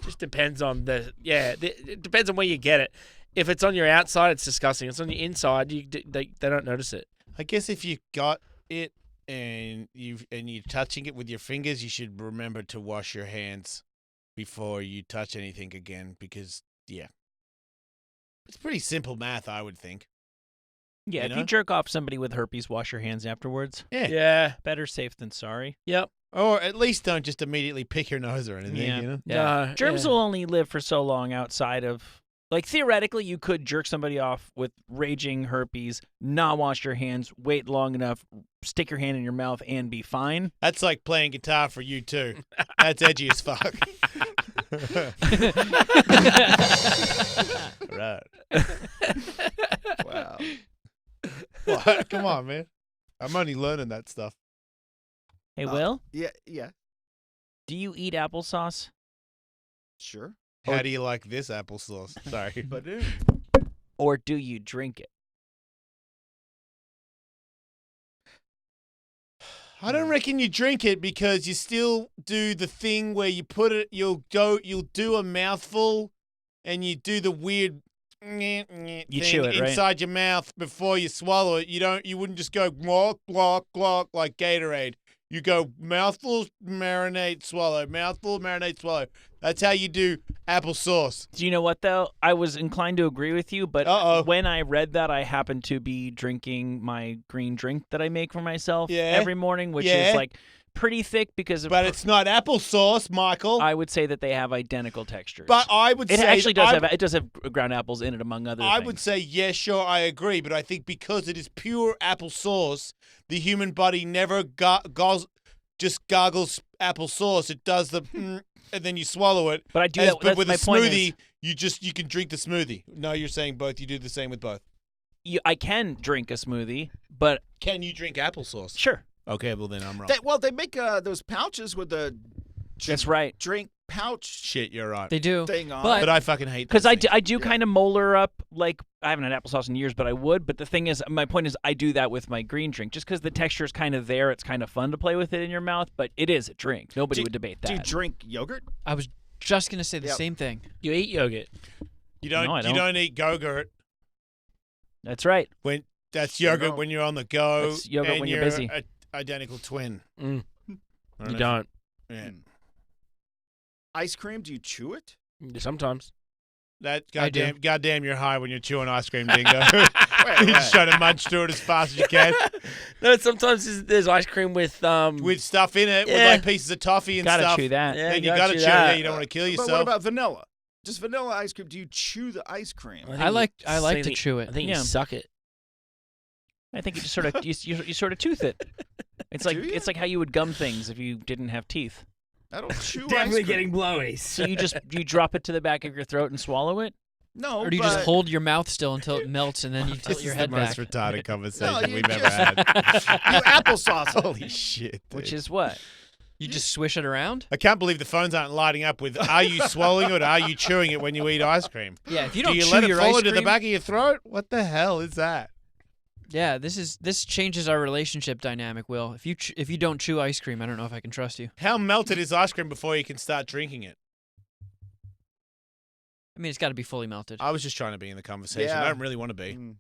Just depends on it depends on where you get it. If it's on your outside, it's disgusting. If it's on your inside, they don't notice it. I guess if you got it and you're touching it with your fingers, you should remember to wash your hands before you touch anything again, because it's pretty simple math, I would think. Yeah, You if know? you jerk off somebody with herpes, wash your hands afterwards. Yeah. Yeah. Better safe than sorry. Yep. Or at least don't just immediately pick your nose or anything, Yeah. you know? Yeah. No, Germs yeah. will only live for so long outside of, like, theoretically, you could jerk somebody off with raging herpes, not wash your hands, wait long enough, stick your hand in your mouth, and be fine. That's like playing guitar for you, too. That's edgy as fuck. Right. Wow. What? Come on, man. I'm only learning that stuff. Hey, Will, Yeah. do you eat applesauce? Sure. How do you like this applesauce? Sorry. But Or do you drink it? I don't reckon you drink it, because you still do the thing where you put it, you'll do a mouthful and you do the weird You thing chew it, right? inside your mouth before you swallow it. You wouldn't just go glok, glok, glok like Gatorade. You go mouthful, marinate, swallow. Mouthful, marinate, swallow. That's how you do applesauce. Do you know what, though? I was inclined to agree with you, but when I read that, I happened to be drinking my green drink that I make for myself every morning, which is, like, pretty thick because of... But it's not applesauce, Michael. I would say that they have identical textures. But I would it say... actually does have ground apples in it, among other I things. would say, yeah, sure, I agree. But I think because it is pure applesauce, the human body never just gargles applesauce. It does the... and then you swallow it. But I do that. But with my a point smoothie, is, you can drink the smoothie. No, you're saying both. You do the same with both. I can drink a smoothie, but... Can you drink applesauce? Sure. Okay, well, then I'm wrong. They make those pouches with the That's right. drink pouch. Shit, you're right. They do. Thing on. But I fucking hate because those I do kind of molar up, like, I haven't had applesauce in years, but I would. But the thing is, my point is, I do that with my green drink just because the texture is kind of there. It's kind of fun to play with it in your mouth, but it is a drink. Nobody would debate that. Do you drink yogurt? I was just gonna say the same thing. You eat yogurt. You don't. No, I You don't. don't eat Go-Gurt. That's right. That's yogurt when you're on the go. That's yogurt and when you're busy. a identical twin. Mm. I You know if- don't. Yeah. Ice cream? Do you chew it? Sometimes. That I do. goddamn, you're high when you're chewing ice cream, Dingo. You're just trying to munch through it as fast as you can. No, sometimes there's ice cream with stuff in it, with Yeah. like pieces of toffee and Gotta stuff. chew that. Yeah, Then you you gotta gotta chew chew that. it. You don't want to kill yourself. But what about vanilla? Just vanilla ice cream. Do you chew the ice cream? I like to chew it. I think Yeah. you suck it. I think you just sort of you sort of tooth it. It's like Do you? it's like how you would gum things if you didn't have teeth. I don't chew Definitely ice cream. getting blowies. So you drop it to the back of your throat and swallow it. No, Or do you but just hold your mouth still until it melts and then you This tilt is your the head most back? retarded conversation No, you we've ever just- had. you applesauce it. Holy shit. Dude. Which is what? You just swish it around? I can't believe the phones aren't lighting up with, are you swallowing it or are you chewing it when you eat ice cream? Yeah, if you Do don't you chew let it your fall ice into the cream- back of your throat? What the hell is that? Yeah, this changes our relationship dynamic, Will. If you don't chew ice cream, I don't know if I can trust you. How melted is ice cream before you can start drinking it? I mean, it's got to be fully melted. I was just trying to be in the conversation. Yeah. I don't really want to be.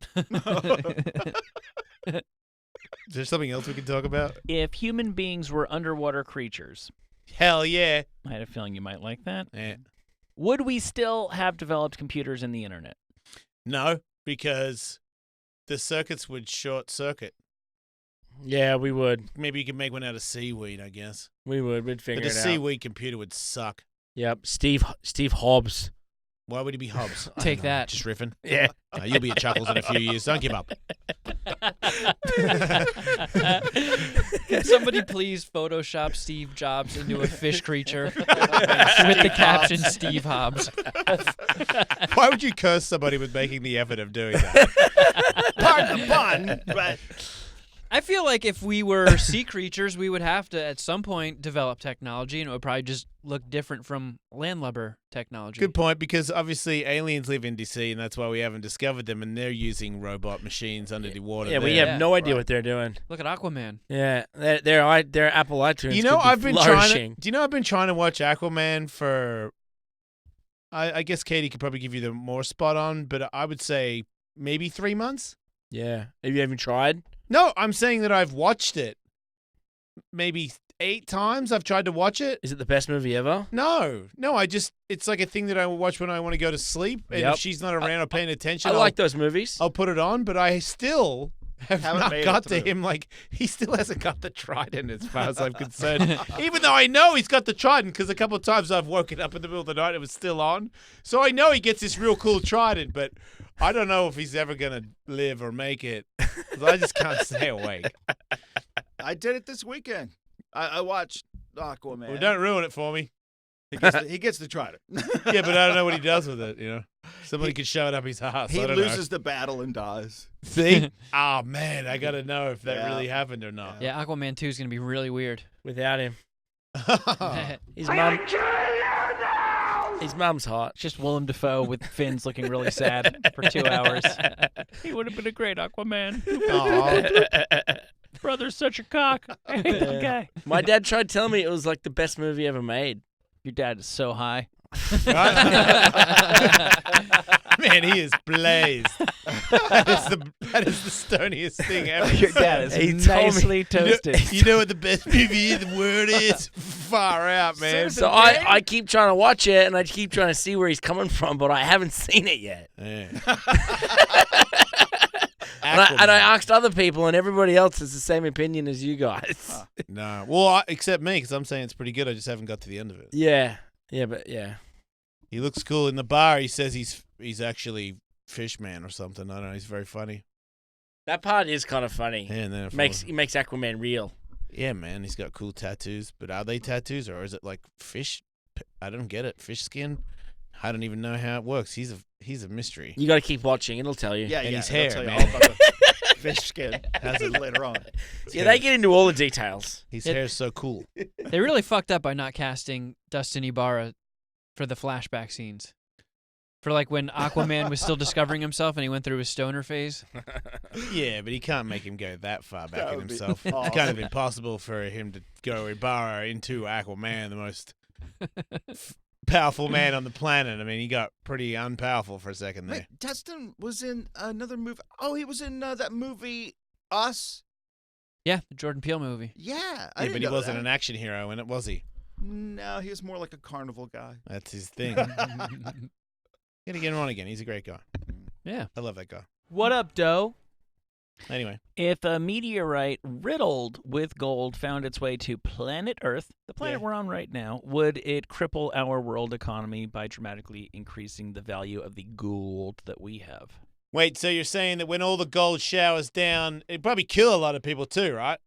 Is there something else we can talk about? If human beings were underwater creatures, Hell yeah. I had a feeling you might like that. Yeah. Would we still have developed computers and the internet? No, because the circuits would short circuit. Yeah, we would. Maybe you could make one out of seaweed, I guess. We would. We'd figure But it the out. seaweed computer would suck. Yep. Steve Hobbs. Why would he be Hobbs? Take that. Just riffing. Yeah. You'll be at Chuckles in a few years. Don't give up. Can somebody please Photoshop Steve Jobs into a fish creature with the caption Steve Hobbs? Why would you curse somebody with making the effort of doing that? Pardon the pun, but I feel like if we were sea creatures, we would have to, at some point, develop technology, and it would probably just look different from landlubber technology. Good point, because obviously aliens live in DC, and that's why we haven't discovered them, and they're using robot machines under the water. Yeah, we have no idea what they're doing. Look at Aquaman. Yeah, their Apple iTunes. You know, could be flourishing. Do you know I've been trying to watch Aquaman for? I guess Katie could probably give you the more spot on, but I would say maybe 3 months. Yeah. Have you even tried? No, I'm saying that I've watched it maybe 8 times. I've tried to watch it. Is it the best movie ever? No, it's like a thing that I watch when I want to go to sleep, and if she's not around or paying attention, I like those movies. I'll put it on, but I still haven't not made got it to through. him. Like, he still hasn't got the trident as far as I'm concerned. Even though I know he's got the trident, because a couple of times I've woken up in the middle of the night, it was still on. So I know he gets this real cool trident, but I don't know if he's ever going to live or make it. 'Cause I just can't stay awake. I did it this weekend. I watched Aquaman. Well, don't ruin it for me. He gets to try it. Yeah, but I don't know what he does with it, you know. Somebody could shove it up his ass. He I don't loses know. the battle and dies. See? Oh, man, I got to know if that really happened or not. Yeah, Aquaman 2 is going to be really weird. Without him. His mom's hot. It's just Willem Dafoe with fins looking really sad for 2 hours. He would have been a great Aquaman. Brother's such a cock. Okay. My dad tried telling me it was like the best movie ever made. Your dad is so high. Man, he is blazed. That is the stoniest thing ever. Your dad is nicely toasted. You know what the best movie in the world is? Far out, man. So I keep trying to watch it, and I keep trying to see where he's coming from, but I haven't seen it yet. Yeah. And I asked other people, and everybody else has the same opinion as you guys. No. Well, except me, because I'm saying it's pretty good. I just haven't got to the end of it. Yeah. He looks cool in the bar. He says he's actually Fishman or something. I don't know. He's very funny. That part is kind of funny. Yeah, and then He makes Aquaman real. Yeah, man. He's got cool tattoos. But are they tattoos, or is it like fish? I don't get it. Fish skin? I don't even know how it works. He's a mystery. You got to keep watching. It'll tell you. Yeah, And his it'll hair, tell you man. all about the fish skin. Has it later on. Yeah, they get into all the details. His hair's so cool. They really fucked up by not casting Dustin Ibarra for the flashback scenes. For like when Aquaman was still discovering himself and he went through his stoner phase. Yeah, but he can't make him go that far back That in would be himself. awesome. It's kind of impossible for him to go Ibarra into Aquaman, the most powerful man on the planet. I mean, he got pretty unpowerful for a second there. Wait, Dustin was in another movie. Oh, he was in that movie, Us. Yeah, the Jordan Peele movie. Yeah, Yeah, I but didn't he know wasn't that. an action hero in it, was he? No, he was more like a carnival guy. That's his thing. Gotta get him on again. He's a great guy. Yeah. I love that guy. What up, Doe? Anyway. If a meteorite riddled with gold found its way to planet Earth, the planet we're on right now, would it cripple our world economy by dramatically increasing the value of the gold that we have? Wait, so you're saying that when all the gold showers down, it'd probably kill a lot of people too, right?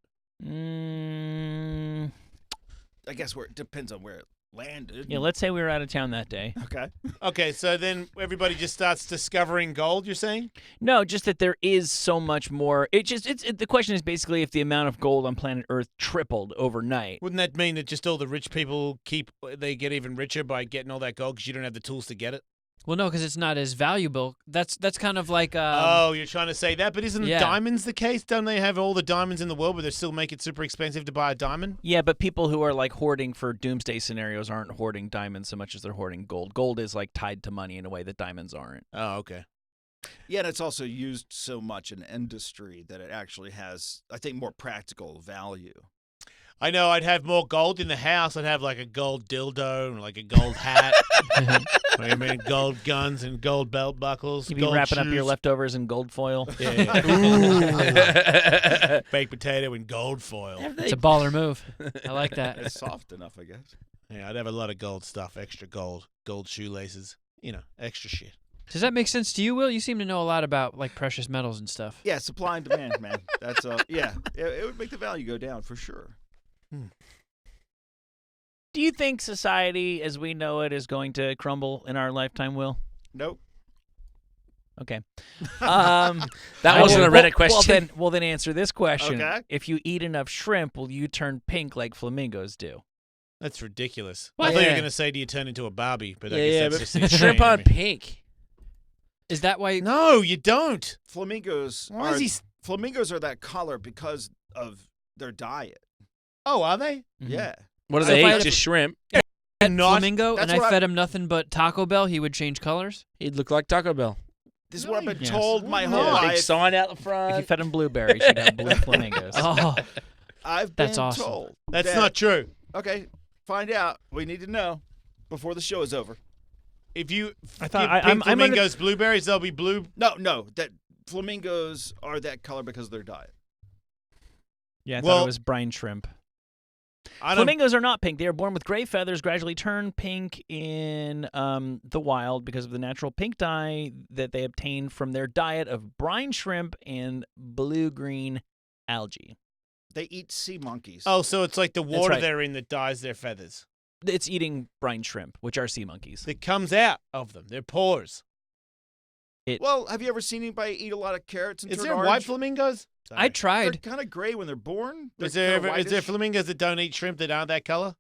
I guess where it depends on where it landed. Yeah, let's say we were out of town that day. Okay. Okay, so then everybody just starts discovering gold, you're saying? No, just that there is so much more. The question is basically if the amount of gold on planet Earth tripled overnight. Wouldn't that mean that just all the rich people they get even richer by getting all that gold because you don't have the tools to get it? Well, no, because it's not as valuable. That's kind of like. Oh, you're trying to say that? But isn't yeah. diamonds the case? Don't they have all the diamonds in the world, but they still make it super expensive to buy a diamond? Yeah, but people who are like hoarding for doomsday scenarios aren't hoarding diamonds so much as they're hoarding gold. Gold is like tied to money in a way that diamonds aren't. Oh, okay. Yeah, and it's also used so much in industry that it actually has, I think, more practical value. I know I'd have more gold in the house. I'd have like a gold dildo and like a gold hat. I mean, gold guns and gold belt buckles. You'd be gold wrapping shoes. up your leftovers in gold foil. Yeah. Baked potato in gold foil. It's a baller move. I like that. It's soft enough, I guess. Yeah, I'd have a lot of gold stuff, extra gold shoelaces, extra shit. Does that make sense to you, Will? You seem to know a lot about like precious metals and stuff. Yeah, supply and demand, man. That's yeah. It would make the value go down for sure. Do you think society as we know it is going to crumble in our lifetime, Will? Nope. Okay. That wasn't a Reddit question. Well, then answer this question. Okay. If you eat enough shrimp, will you turn pink like flamingos do? That's ridiculous. What? I thought you were Yeah. going to say, do you turn into a Barbie? But I Yeah, guess but that's just shrimp insane aren't to me. pink. Is that why? No, you don't. Flamingos Why is he? Flamingos are that color because of their diet. Oh, are they? Yeah. What do So they if I eat? had Just shrimp. Flamingo, and that's I what fed him nothing but Taco Bell, he would change colors? He'd look like Taco Bell. This is what I've been Yes. told my whole Big life. sign out the If you front. fed him blueberries, you'd have blue flamingos. Oh, I've been That's awesome. told. That's that- not true. Okay, find out. We need to know before the show is over. If you I thought- give pink flamingos blueberries, they'll be blue. No, that flamingos are that color because of their diet. Yeah, I thought Well- it was brine shrimp. I don't. Flamingos are not pink. They are born with gray feathers, gradually turn pink in the wild because of the natural pink dye that they obtain from their diet of brine shrimp and blue-green algae. They eat sea monkeys. Oh, so it's like the water right. they're in that dyes their feathers. It's eating brine shrimp, which are sea monkeys. That comes out of them. Their pores. Well, have you ever seen anybody eat a lot of carrots and Is turn there orange? white flamingos? I They're tried. kind of gray when they're born. They're Is there kinda is there whitish. flamingos that don't eat shrimp that aren't that color?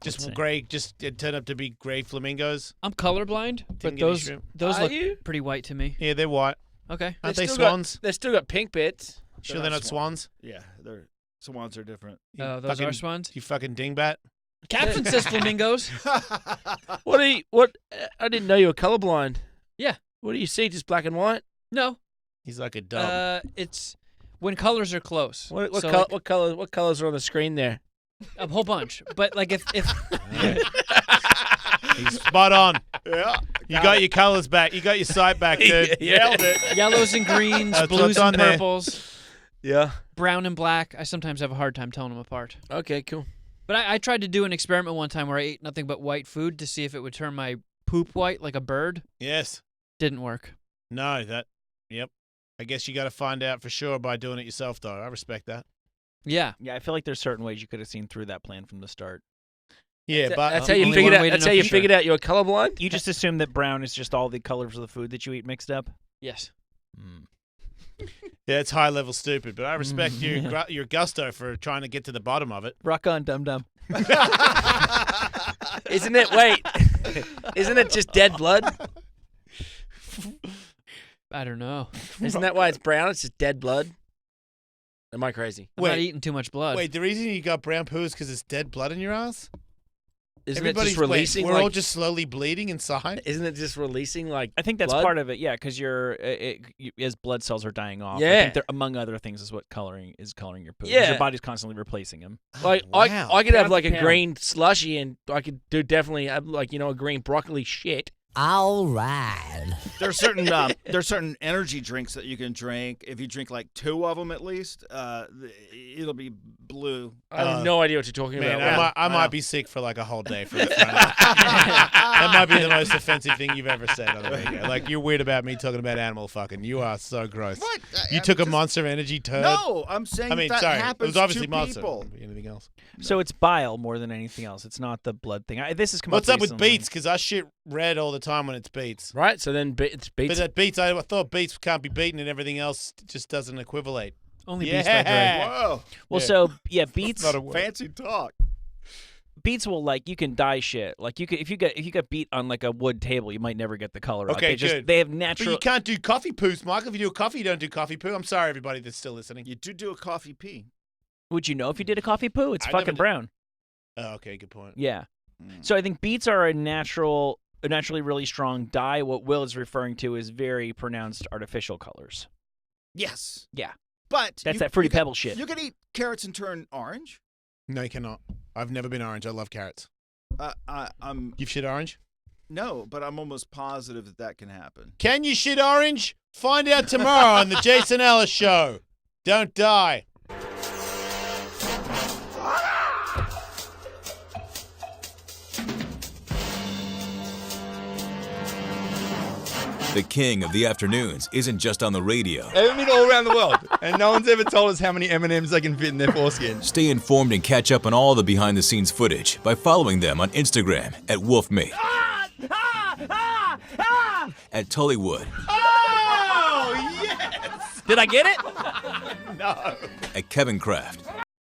Let's Just see. gray. Just it turned up to be gray flamingos. I'm colorblind, but get any those shrimp. Are look you? pretty white to me. Yeah, they're white. Okay. Aren't they still got- swans? They still got pink bits. Sure, they're not swans. Yeah, they're swans are different. You Those fucking- are swans? You fucking dingbat. Captain says flamingos. What are you? What? I didn't know you were colorblind. Yeah. What do you see? Just black and white? No. He's like a dog. It's when colors are close. What So, color? like, What colors are on the screen there? a whole bunch. But like if He's spot on. Yeah. You got your colors back. You got your sight back, dude. Yeah. Nailed it. yellows and greens, That's blues what's on and there. purples, Yeah. brown and black, I sometimes have a hard time telling them apart. Okay. Cool. But I tried to do an experiment one time where I ate nothing but white food to see if it would turn my poop white like a bird. Yes. Didn't work. No, yep. I guess you got to find out for sure by doing it yourself, though. I respect that. Yeah. Yeah, I feel like there's certain ways you could have seen through that plan from the start. Yeah, but That's how you only figured one out. way to That's know how for you sure. figured out you were colorblind. You just assume that brown is just all the colors of the food that you eat mixed up? Yes. yeah, it's high level stupid. But I respect your gusto for trying to get to the bottom of it. Rock on, dum-dum. Isn't it? Wait. Isn't it just dead blood? I don't know. Isn't that why it's brown? It's just dead blood. Am I crazy? I'm not eating too much blood. Wait, the reason you got brown poo is because it's dead blood in your ass? Isn't it just releasing? We're all like, just slowly bleeding inside? Isn't it just releasing like? I think that's blood? part of it, yeah, because as blood cells are dying off. I Yeah. think among other things is what coloring your poo. 'cause Yeah. Your body's constantly replacing them. Like wow. I could have Pound like to a pound. green slushy, and I could do definitely have like a green broccoli shit. All right. There's certain energy drinks that you can drink. If you drink like 2 of them at least, it'll be blue. I have no idea what you're talking Man, about. I might be sick for like a whole day from the front. That might be the most offensive thing you've ever said on the radio. Like, you're weird about me talking about animal fucking. You are so gross. What? You took a Monster Energy turd? No, I'm saying I mean, that sorry. It happens was obviously to Monster. people. It could be anything else. So it's bile more than anything else. It's not the blood thing. This has come What's up up with recently. beets? Because I shit red all the time when it's beets. Right, so then it's But beets. that beets, I thought beets can't be beaten and everything else just doesn't equivalate. Only yeah. beets by Greg. Whoa. Well, Yeah. so yeah, beets. Not a word. Fancy talk. Beets will you can dye shit. Like you could if you got beet on like a wood table, you might never get the color out. Okay, They just good. they have But natural. you can't do coffee poos, Michael. If you do a coffee, you don't do coffee poo. I'm sorry, everybody that's still listening. You do a coffee pee. Would you know if you did a coffee poo? It's I never fucking did. brown. Oh, okay, good point. Yeah. So I think beets are a naturally really strong dye. What Will is referring to is very pronounced artificial colors. Yes. Yeah. But That's that Fruity Pebble shit. You can eat carrots and turn orange. No, you cannot. I've never been orange. I love carrots. I'm. You've shit orange? No, but I'm almost positive that can happen. Can you shit orange? Find out tomorrow on the Jason Ellis Show. Don't die. The king of the afternoons isn't just on the radio. They've been all around the world, and no one's ever told us how many M&Ms they can fit in their foreskin. Stay informed and catch up on all the behind-the-scenes footage by following them on Instagram at Wolfmate, at Tullywood, Oh, yes! Did I get it? No. at Kevin Kraft,